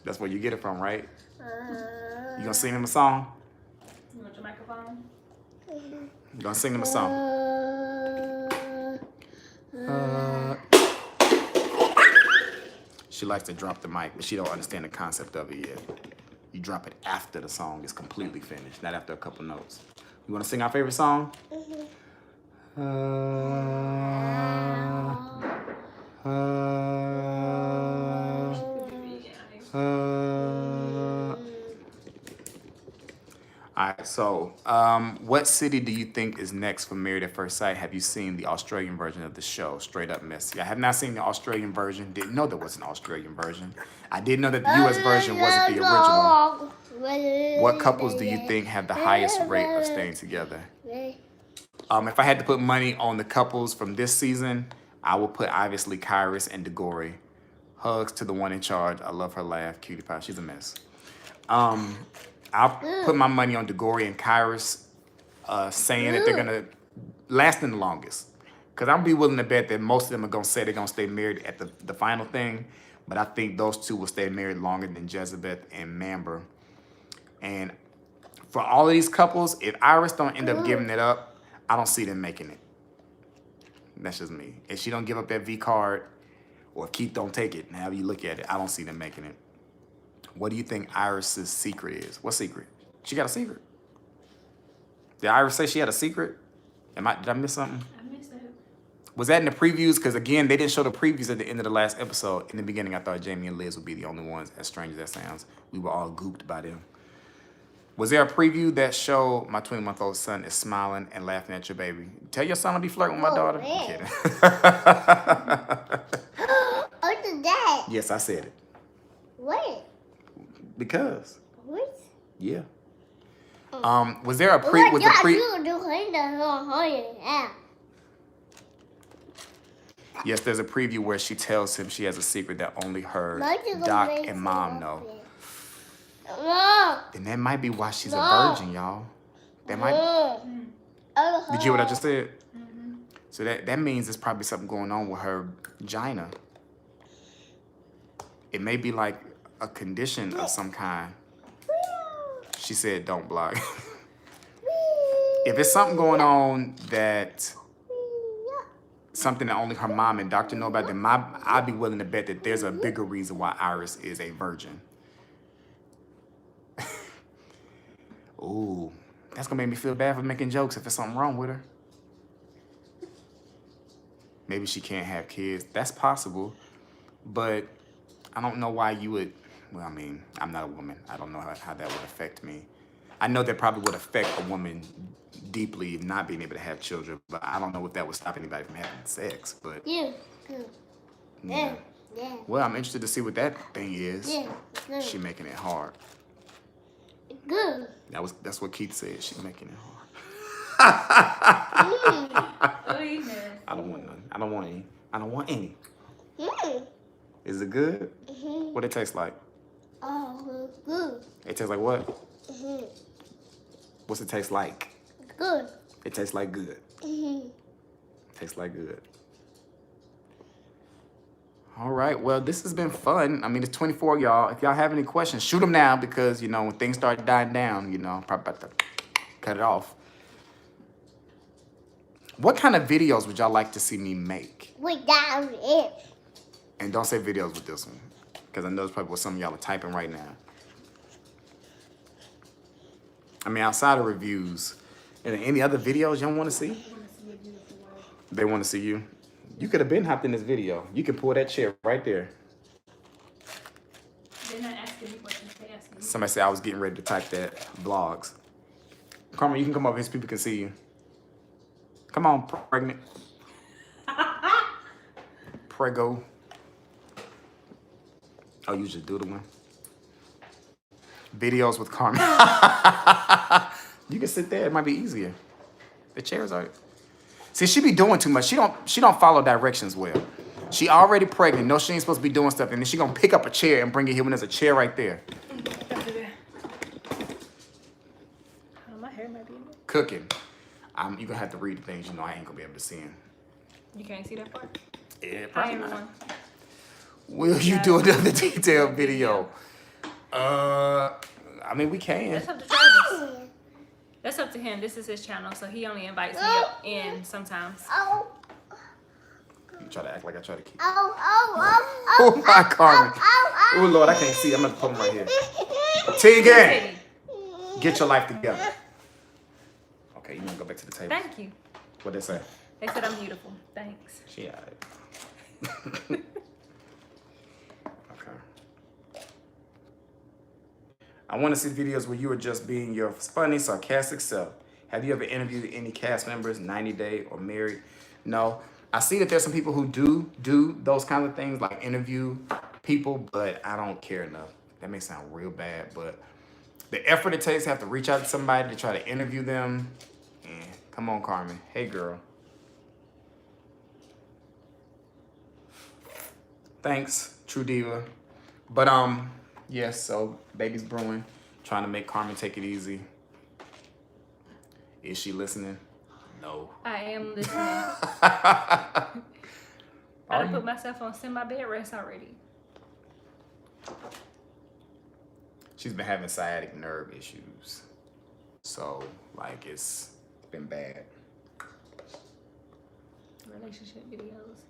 A: That's where you get it from, right? You gonna sing them a song?
B: You want your microphone?
A: You gonna sing them a song? She likes to drop the mic, but she don't understand the concept of it yet. You drop it after the song is completely finished, not after a couple notes. You want to sing our favorite song? All right, so what city do you think is next for Married at First Sight? Have you seen the Australian version of the show, Straight Up Messy? I have not seen the Australian version. Didn't know there was an Australian version. I did know that the US version wasn't the original. What couples do you think have the highest rate of staying together? If I had to put money on the couples from this season, I would put obviously Kyrus and DeGory. Hugs to the one in charge. I love her laugh. Cutie pie. She's a mess. I'll put my money on DeGory and Kyrus saying that they're going to last the longest. Because I'll be willing to bet that most of them are going to say they're going to stay married at the final thing. But I think those two will stay married longer than Jezebeth and Mamber. And for all of these couples, if Iris don't end up giving it up, I don't see them making it. That's just me. If she don't give up that V card, or if Keith don't take it, however you look at it, I don't see them making it. What do you think Iris's secret is? What secret? She got a secret. Did Iris say she had a secret? Did I miss something?
B: I missed that.
A: Was that in the previews? Because again, they didn't show the previews at the end of the last episode. In the beginning, I thought Jamie and Liz would be the only ones, as strange as that sounds. We were all gooped by them. Was there a preview that showed my 20-month-old son is smiling and laughing at your baby? Tell your son to be flirting with my daughter. I'm kidding.
C: What's that?
A: Yes, I said it.
C: What?
A: Because.
C: What?
A: Yeah. Was there a pre? Was the pre? Yes, there's a preview where she tells him she has a secret that only her, Doc, and Mom know. And that might be why she's a virgin, y'all. That might. Did you hear what I just said?
B: Mm-hmm.
A: So that means there's probably something going on with her vagina. It may be like a condition of some kind. She said, "Don't block." If it's something going on that something that only her mom and doctor know about, then I'd be willing to bet that there's a bigger reason why Iris is a virgin. Ooh, that's gonna make me feel bad for making jokes if there's something wrong with her. Maybe she can't have kids. That's possible, but I don't know why you would. Well, I mean, I'm not a woman. I don't know how that would affect me. I know that probably would affect a woman deeply not being able to have children, but I don't know if that would stop anybody from having sex. But yeah. Well, I'm interested to see what that thing is. She making it hard.
C: Good.
A: That's what Keith said. She's making it hard. I don't want none. I don't want any. I don't want any. Is it good? What it tastes like?
C: Oh, good.
A: It tastes like what? What's it taste like?
C: Good.
A: It tastes like good. Tastes like good. All right, well, this has been fun. I mean, it's 24, y'all. If y'all have any questions, shoot them now because, you know, when things start dying down, you know, I'm probably about to cut it off. What kind of videos would y'all like to see me make?
C: Without it.
A: And don't say videos with this one, because I know it's probably what some of y'all are typing right now. I mean, outside of reviews, and any other videos y'all want to see? They want to see you. You could have been hopped in this video. You can pull that chair right there.
B: They're not asking me questions. They're asking me.
A: Somebody said I was getting ready to type that vlogs. Carmen, you can come over here so people can see you. Come on, pregnant. Prego. Oh, you just doodling. Videos with Carmen. You can sit there. It might be easier. The chairs are. See, she be doing too much. She don't follow directions well. She already pregnant. No, she ain't supposed to be doing stuff, and then she gonna pick up a chair and bring it here when there's a chair right there.
B: Oh, my hair might be in there.
A: Cooking. You gonna have to read the things. You know, I ain't gonna be able to see them.
B: You can't see that part?
A: Yeah,
B: Hi,
A: probably
B: everyone.
A: not. Will you do another detailed video? I mean, we can.
B: That's up to Travis. That's up to him. This is his channel, so he only invites me in sometimes.
C: Oh.
A: You try to act like I try to keep.
C: Oh, oh, oh,
A: Oh my Carmen.
C: oh,
A: Oh Lord, I can't see. I'm gonna put him right here.
C: oh.
A: Tegan, get your life together. Okay, you wanna go back to the table?
B: Thank you.
A: What they say?
B: They said I'm beautiful. Thanks.
A: She alright. Okay. I want to see videos where you are just being your funny, sarcastic self. Have you ever interviewed any cast members, 90 Day or married? No. I see that there's some people who do those kinds of things, like interview people, but I don't care enough. That may sound real bad, but the effort it takes to have to reach out to somebody to try to interview them. Come on, Carmen. Hey, girl. Thanks, True Diva. But yes, so baby's brewing, trying to make Carmen take it easy. Is she listening? No.
B: I am listening. I done put myself on semi-bed rest already.
A: She's been having sciatic nerve issues. So, like, it's been bad.
B: Relationship videos.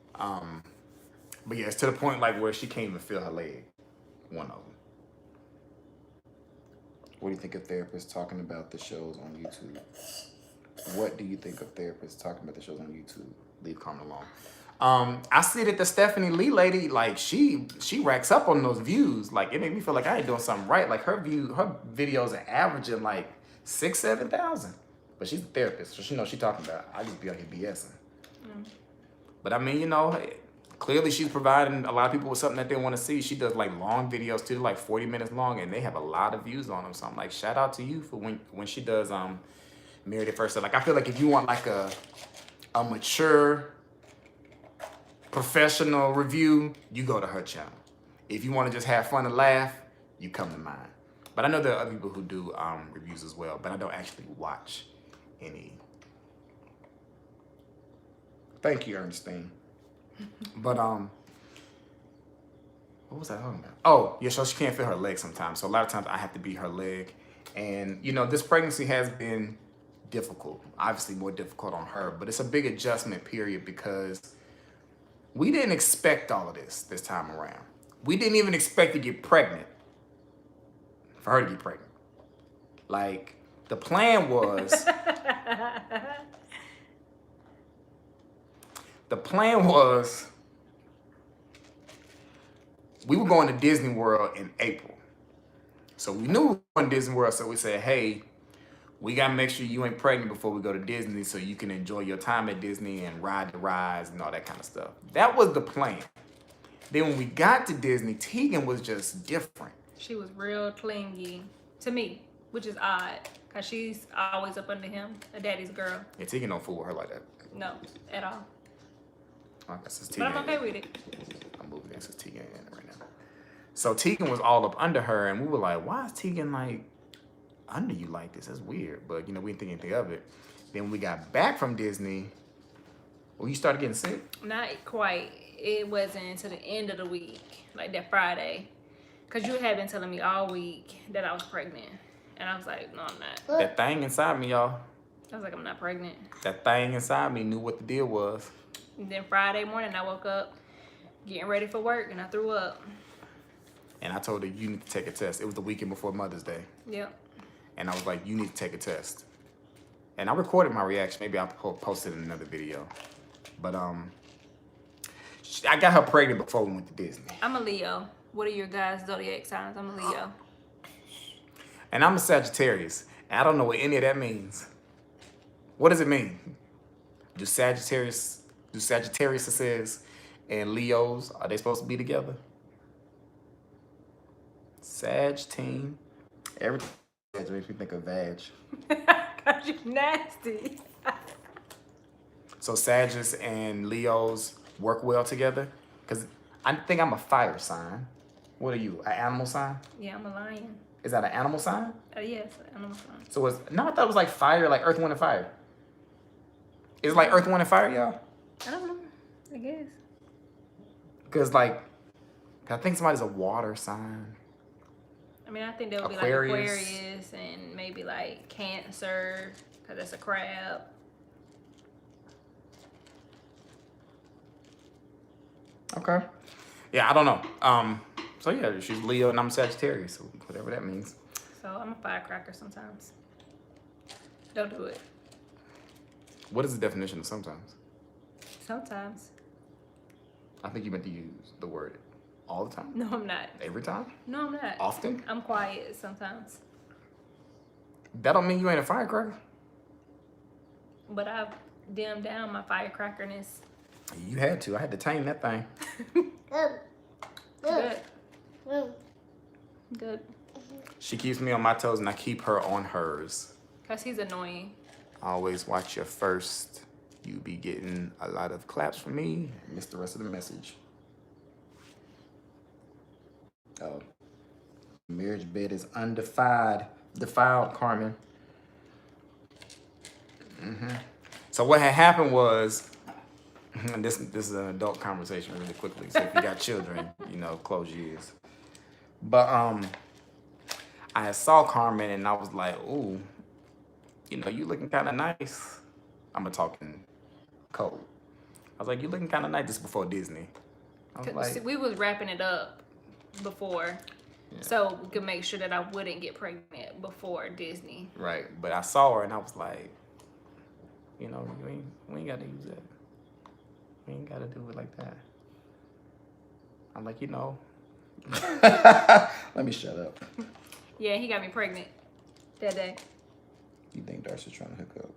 A: But yeah, it's to the point like where she can't even feel her leg. One of them. What do you think of therapists talking about the shows on YouTube? What do you think of therapists talking about the shows on YouTube? Leave Carmen alone. I see that the Stephanie Lee lady, like she racks up on those views. Like it made me feel like I ain't doing something right. Like her videos are averaging like 6,000-7,000. But she's a therapist, so she knows what she's talking about. I just be out here BSing. But I mean, you know, clearly she's providing a lot of people with something that they want to see. She does like long videos too, like 40 minutes long, and they have a lot of views on them. So I'm like, shout out to you for when she does Married at First Sight. Like I feel like if you want like a mature professional review, you go to her channel. If you want to just have fun and laugh, you come to mine. But I know there are other people who do reviews as well, but I don't actually watch any. Thank you, Ernestine. But what was I talking about? Oh, yeah, so she can't feel her leg sometimes. So a lot of times I have to be her leg. And you know, this pregnancy has been difficult. Obviously more difficult on her, but it's a big adjustment period because we didn't expect all of this time around. We didn't even expect to get pregnant. For her to get pregnant. Like, the plan was... The plan was we were going to Disney World in April. So we knew we were going to Disney World, so we said, hey, we got to make sure you ain't pregnant before we go to Disney so you can enjoy your time at Disney and ride the rides and all that kind of stuff. That was the plan. Then when we got to Disney, Tegan was just different.
B: She was real clingy to me, which is odd, because she's always up under him, a daddy's girl.
A: Yeah, Tegan don't fool with her like that.
B: No, at all.
A: I guess it's
B: But
A: Tegan.
B: I'm okay with it.
A: I'm moving this as Tegan in right now. So Tegan was all up under her, and we were like, why is Tegan like under you like this? That's weird. But you know, we didn't think anything of it. Then when we got back from Disney, well, you started getting sick?
B: Not quite. It wasn't until the end of the week, like that Friday. Because you had been telling me all week that I was pregnant. And I was like, no, I'm not.
A: That thing inside me, y'all.
B: I was like, I'm not pregnant.
A: That thing inside me knew what the deal was.
B: And then Friday morning, I woke up getting ready for work, and I threw up.
A: And I told her, you need to take a test. It was the weekend before Mother's Day.
B: Yep.
A: And I was like, you need to take a test. And I recorded my reaction. Maybe I'll post it in another video. But I got her pregnant before we went to Disney.
B: I'm a Leo. What are your guys' zodiac signs? I'm a Leo.
A: And I'm a Sagittarius. And I don't know what any of that means. What does it mean? Do Sagittariuses and Leos, are they supposed to be together? Sag team. Everything makes me think of vag.
B: God, you nasty.
A: So Sagittarius and Leos work well together? Because I think I'm a fire sign. What are you, an animal sign?
B: Yeah, I'm a lion.
A: Is that an animal sign?
B: Yes, animal sign.
A: So no, I thought it was like fire, like Earth, Wind, and Fire. Is it like Earth, Wind, and Fire, y'all?
B: I don't know. I guess.
A: Because like, I think somebody's a water sign.
B: I mean, I think there would be
A: Aquarius.
B: like Aquarius and maybe like Cancer, because that's a crab.
A: Okay. Yeah, I don't know. So yeah, she's Leo and I'm Sagittarius, so whatever that means.
B: So I'm a firecracker sometimes. Don't do it.
A: What is the definition of sometimes?
B: Sometimes.
A: I think you meant to use the word all the time.
B: No, I'm not.
A: Every time?
B: No, I'm not.
A: Often?
B: I'm quiet sometimes.
A: That don't mean you ain't a firecracker.
B: But I've dimmed down my firecrackerness.
A: You had to. I had to tame that thing.
B: Good. Good.
A: She keeps me on my toes and I keep her on hers.
B: Because he's annoying.
A: Always watch your first. You be getting a lot of claps from me. Miss the rest of the message. Oh. Marriage bed is undefiled. Defiled, Carmen. So what had happened was, this is an adult conversation really quickly. So if you got children, close your ears. But I saw Carmen and I was like, ooh, you looking kind of nice. I'm talking cold. I was like, you looking kind of nice just before Disney. I was like,
B: See, we was wrapping it up before.
A: Yeah.
B: So we could make sure that I wouldn't get pregnant before Disney.
A: right. But I saw her and I was like, we ain't got to use that. We ain't got to do it like that. I'm like, let me shut up.
B: Yeah, he got me pregnant that day.
A: You think Darcy's trying to hook up?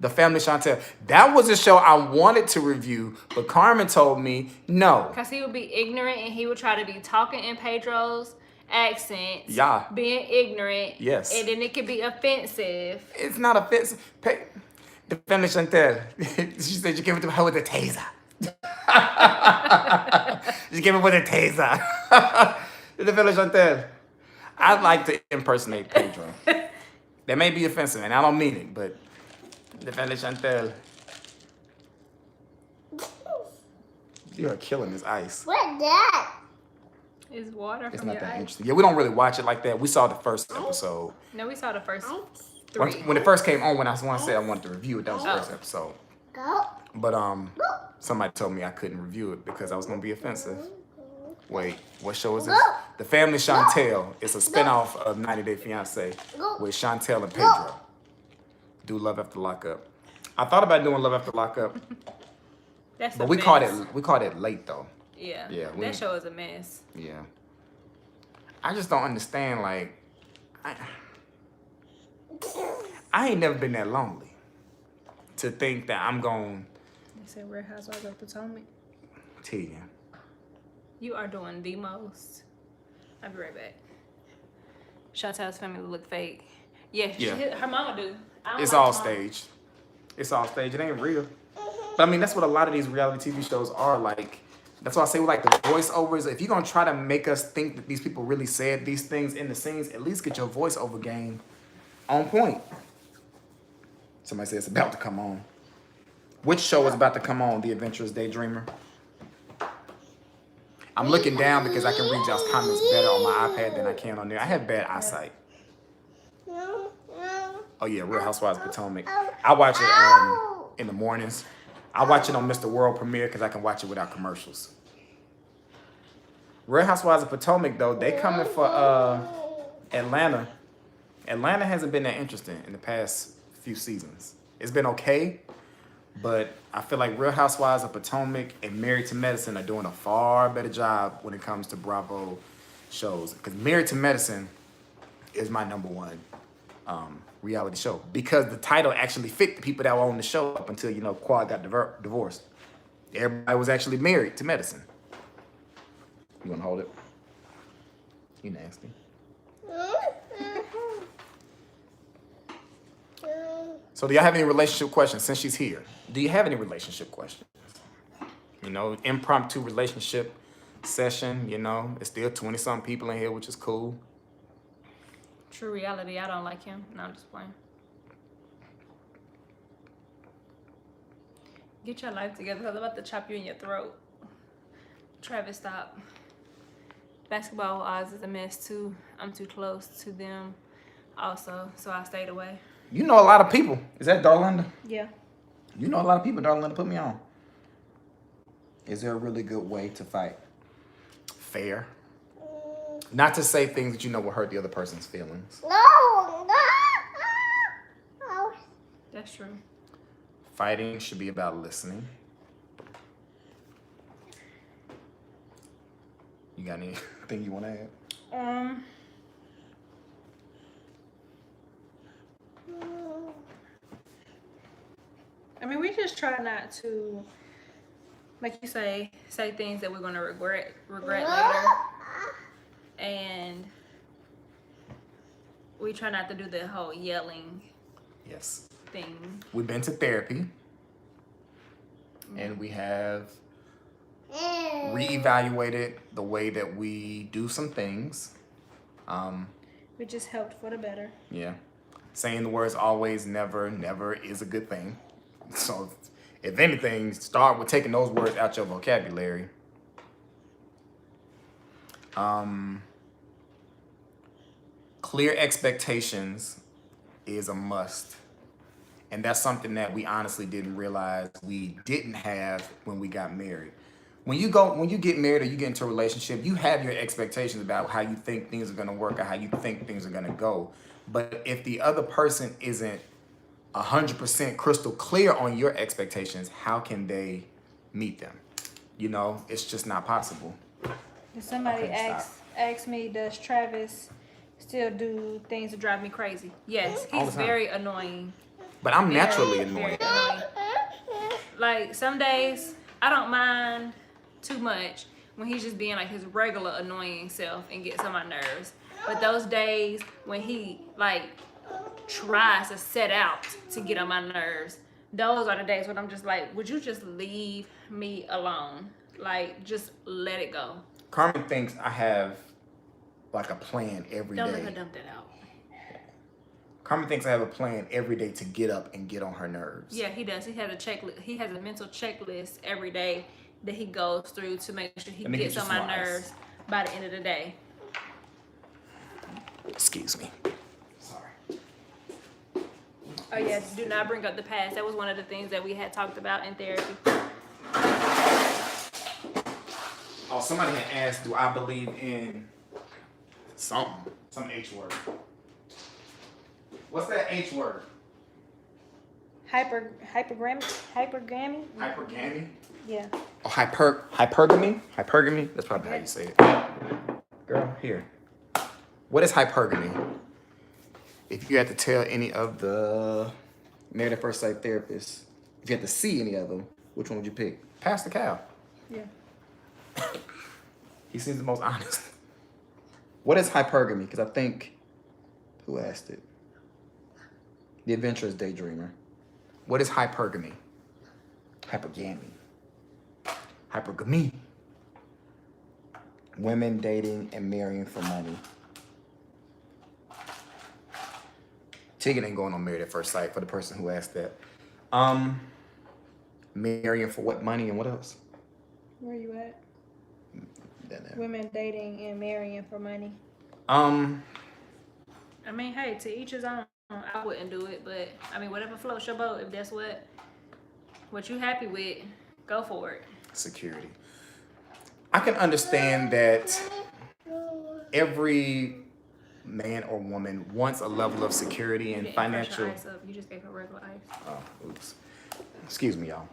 A: The Family Chantel. That was a show I wanted to review, but Carmen told me no.
B: Because he would be ignorant and he would try to be talking in Pedro's accent.
A: Yeah.
B: Being ignorant.
A: Yes.
B: And then it could be offensive.
A: It's not offensive. The Family Chantel. She said you gave it to her with a taser. She gave it with a taser. The Family Chantel. I'd like to impersonate Pedro. That may be offensive, and I don't mean it, but the Family Chantel. You are killing this ice.
C: What that?
B: It's water
A: It's
B: from
A: not
B: your
A: that
B: ice.
A: interesting. Yeah, we don't really watch it like that. We saw the first episode.
B: No, we saw the first
A: When
B: 3.
A: it first came on, when I said I wanted to review it, that was the first episode.
C: Go.
A: But somebody told me I couldn't review it because I was gonna be offensive. Wait, what show is this? The Family Chantel. It's a spinoff of 90 Day Fiancé with Chantel and Pedro. Do Love After Lockup. I thought about doing Love After Lockup,
B: That's
A: but
B: a
A: we
B: mess.
A: caught it late though.
B: Yeah.
A: Yeah,
B: That show is a mess.
A: Yeah. I just don't understand. Like, I ain't never been that lonely to think that I'm going
B: They said Real Housewives of Potomac.
A: to you.
B: You are doing the most. I'll be right back. Chantel's family look fake. Yeah, her mama do. I don't
A: It's
B: like
A: all
B: her mama.
A: staged. It's all staged. It ain't real. But I mean, that's what a lot of these reality TV shows are like. That's why I say we like the voiceovers. If you're gonna try to make us think that these people really said these things in the scenes, at least get your voiceover game on point. Somebody said it's about to come on. Which show is about to come on? The Adventurous Daydreamer. I'm looking down because I can read y'all's comments better on my iPad than I can on there. I have bad eyesight. Oh yeah, Real Housewives of Potomac. I watch it in the mornings. I watch it on Mr. World Premiere because I can watch it without commercials. Real Housewives of Potomac though, they coming for Atlanta. Atlanta hasn't been that interesting in the past few seasons. It's been okay, but I feel like Real Housewives of Potomac and Married to Medicine are doing a far better job when it comes to Bravo shows. Because Married to Medicine is my #1 reality show because the title actually fit the people that were on the show up until Quad got divorced. Everybody was actually married to medicine. You want to hold it? You nasty. So do y'all have any relationship questions since she's here? Do you have any relationship questions? Impromptu relationship session, it's still 20-something people in here, which is cool.
B: True reality, I don't like him. No, I'm just playing. Get your life together because I'm about to chop you in your throat. Travis, stop. Basketball odds is a mess too. I'm too close to them also, so I stayed away.
A: You know a lot of people. Is that Darlinda?
B: Yeah.
A: You know a lot of people. Darlinda put me on. Is there a really good way to fight? Fair. Not to say things that will hurt the other person's feelings.
C: No.
B: That's true.
A: Fighting should be about listening. You got anything you want to add?
B: I mean, we just try not to, like you say things that we're gonna regret later, and we try not to do the whole yelling.
A: Yes.
B: Thing.
A: We've been to therapy, and we have reevaluated the way that we do some things.
B: We just helped for the better.
A: Yeah. Saying the words always, never, never is a good thing. So, if anything, start with taking those words out your vocabulary. Clear expectations is a must. And that's something that we honestly didn't realize we didn't have when we got married. When you get married or you get into a relationship, you have your expectations about how you think things are gonna work or how you think things are gonna go. But if the other person isn't 100% crystal clear on your expectations, how can they meet them? It's just not possible.
B: Did somebody ask me, does Travis still do things that drive me crazy? Yes,
A: All the
B: he's
A: time.
B: very annoying.
A: But I'm naturally
B: Very
A: annoying.
B: annoying. Like some days I don't mind too much when he's just being like his regular annoying self and gets on my nerves. But those days when he like tries to set out to get on my nerves, those are the days when I'm just like, would you just leave me alone? Like, just let it go.
A: Carmen thinks I have like a plan every day.
B: Don't let her dump that out.
A: Carmen thinks I have a plan every day to get up and get on her nerves.
B: Yeah, he does. He has a checklist. He has a mental checklist every day that he goes through to make sure he gets on my nerves by the end of the day.
A: Excuse me. Sorry.
B: Oh yeah, do not bring up the past. That was one of the things that we had talked about in therapy.
A: Oh, somebody had asked, do I believe in some H word? What's that H word?
B: Hypergamy?
A: Hypergamy?
B: Yeah.
A: Oh, hypergamy? Hypergamy? That's probably how you say it. Girl, here. What is hypergamy? If you had to tell any of the Married at First Sight therapists, if you had to see any of them, which one would you pick? Pastor Cal.
B: Yeah.
A: He seems the most honest. What is hypergamy? Because I think, who asked it? The Adventurous Daydreamer. What is hypergamy? Hypergamy. Hypergamy. Women dating and marrying for money. Tegan ain't going on Married at First Sight for the person who asked that. Marrying for what money and what else?
B: Where you at? Women dating and marrying for money. I mean, hey, to each his own. I wouldn't do it, but I mean, whatever floats your boat. If that's what you happy with, go for it.
A: Security. I can understand that every man or woman wants a level of security
B: You
A: and
B: didn't crush
A: financial.
B: her ice up. You just gave her regular ice.
A: Oh, oops. Excuse me, y'all.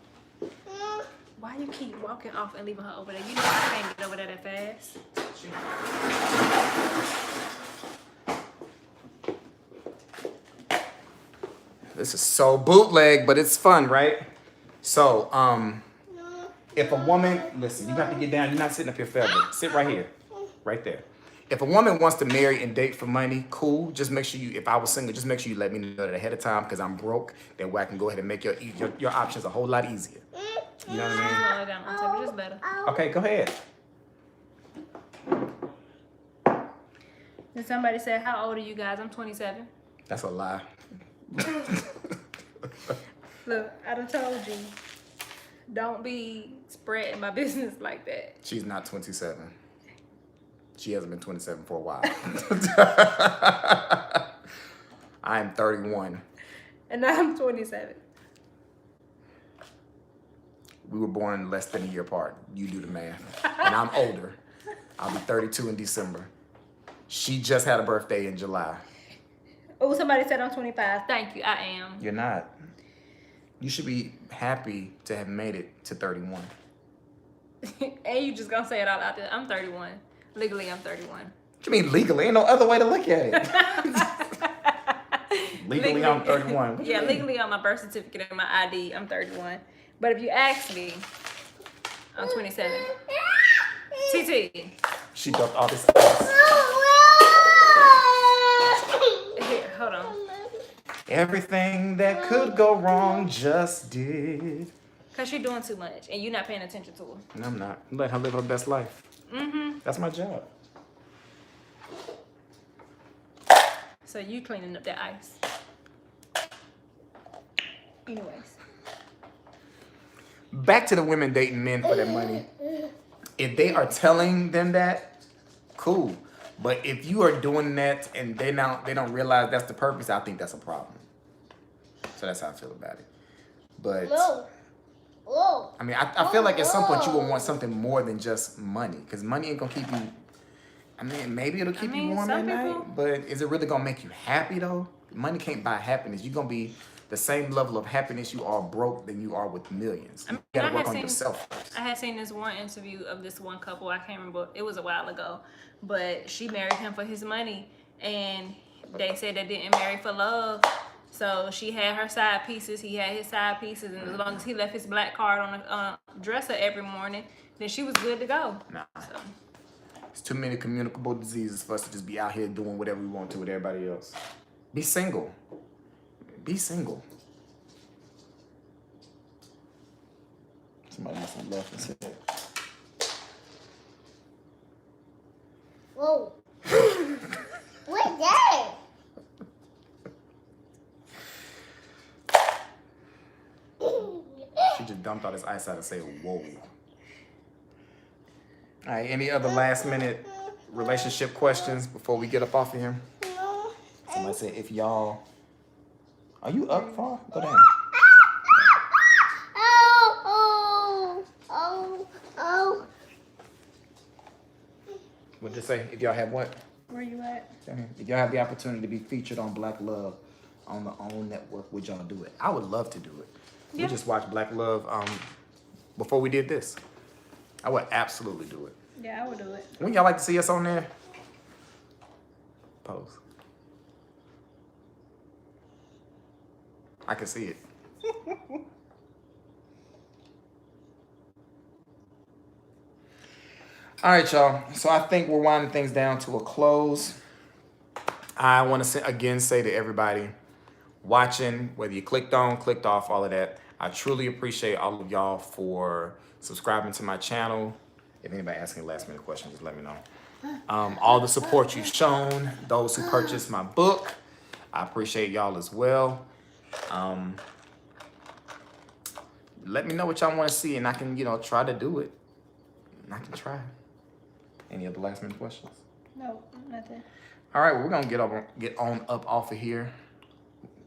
B: Why you keep walking off and leaving her over there? You know I can't get over there that fast.
A: This is so bootleg, but it's fun, right? So, if a woman, listen, you got to get down. You're not sitting up here forever. Sit right here, right there. If a woman wants to marry and date for money, cool. Just make sure you, if I was single, just make sure you let me know that ahead of time because I'm broke. That way I can go ahead and make your options a whole lot easier. You know what I mean?
B: Slow it down on the table, just better.
A: Okay, go ahead.
B: And somebody said, "How old are you guys?" I'm 27.
A: That's a lie.
B: Look, I done told you, don't be spreading my business like that.
A: She's not 27. She hasn't been 27 for a while. I am 31.
B: And now I'm 27.
A: We were born less than a year apart. You do the math. And I'm older. I'll be 32 in December. She just had a birthday in July.
B: Oh, somebody said I'm 25. Thank you, I am.
A: You're not. You should be happy to have made it to 31.
B: And you just gonna say it all out there. I'm 31. Legally, I'm 31.
A: What you mean legally? Ain't no other way to look at it. Legally, I'm 31. What you
B: Yeah,
A: mean?
B: legally on my birth certificate and my ID, I'm 31. But if you ask me, I'm 27. TT.
A: She dumped all this ice.
B: Here, hold on.
A: Everything that could go wrong just did.
B: Cause you're doing too much and you're not paying attention to her.
A: And I'm not. Let her live her best life.
B: Mm-hmm.
A: That's my job.
B: So you cleaning up that ice. Anyways.
A: Back to the women dating men for their money. If they are telling them that, cool. But if you are doing that and they don't realize that's the purpose, I think that's a problem. So that's how I feel about it. But I mean, I feel like at some point you will want something more than just money, because money ain't gonna keep you. I mean, maybe it'll keep you warm at night, but is it really gonna make you happy though? Money can't buy happiness. You're gonna be the same level of happiness you are broke than you are with millions. You gotta work on yourself first.
B: I had seen this one interview of this one couple. I can't remember. It was a while ago, but she married him for his money, and they said they didn't marry for love. So she had her side pieces, he had his side pieces, and as long as he left his black card on a dresser every morning, then she was good to go.
A: Nah.
B: So.
A: It's too many communicable diseases for us to just be out here doing whatever we want to with everybody else. Be single. Be single. Somebody must have left and said.
C: Whoa. What's that?
A: She just dumped all this ice out and said, whoa. All right, any other last minute relationship questions before we get up off of here? Somebody said, if y'all, are you up far? Go down.
C: Oh.
A: What'd you say? If y'all have what?
B: Where you at?
A: If y'all have the opportunity to be featured on Black Love on the OWN network, would y'all do it? I would love to do it.
B: Yeah.
A: We just watched Black Love before we did this. I would absolutely do it.
B: Yeah, I would do it.
A: Wouldn't y'all like to see us on there? Pose. I can see it. All right, y'all. So I think we're winding things down to a close. I want to again say to everybody watching, whether you clicked on, clicked off, all of that, I truly appreciate all of y'all for subscribing to my channel. If anybody asks any last minute questions, just let me know. All the support you've shown, those who purchased my book, I appreciate y'all as well. Let me know what y'all want to see, and I can, try to do it. I can try. Any other last minute questions?
B: No, nothing.
A: All right, well, we're gonna get on up off of here.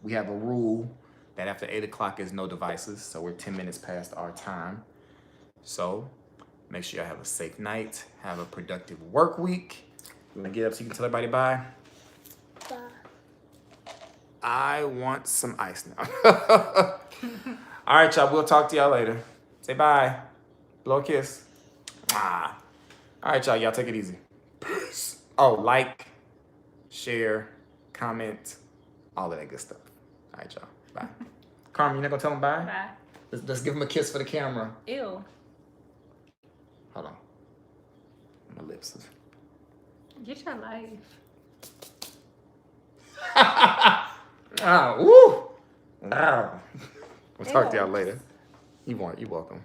A: we have a rule that after 8 o'clock is no devices. So we're 10 minutes past our time. So make sure y'all have a safe night. Have a productive work week. You want to get up so you can tell everybody bye?
C: Bye.
A: I want some ice now. All right, y'all. We'll talk to y'all later. Say bye. Blow a kiss. All right, y'all. Y'all take it easy. Peace. Oh, like, share, comment, all of that good stuff. All right, y'all. Bye. Carmen, you not gonna tell them bye?
B: Bye.
A: Let's give them a kiss for the camera.
B: Ew.
A: Hold on. My lips.
B: Get your life.
A: Woo! Wow. We'll talk to y'all later. You welcome.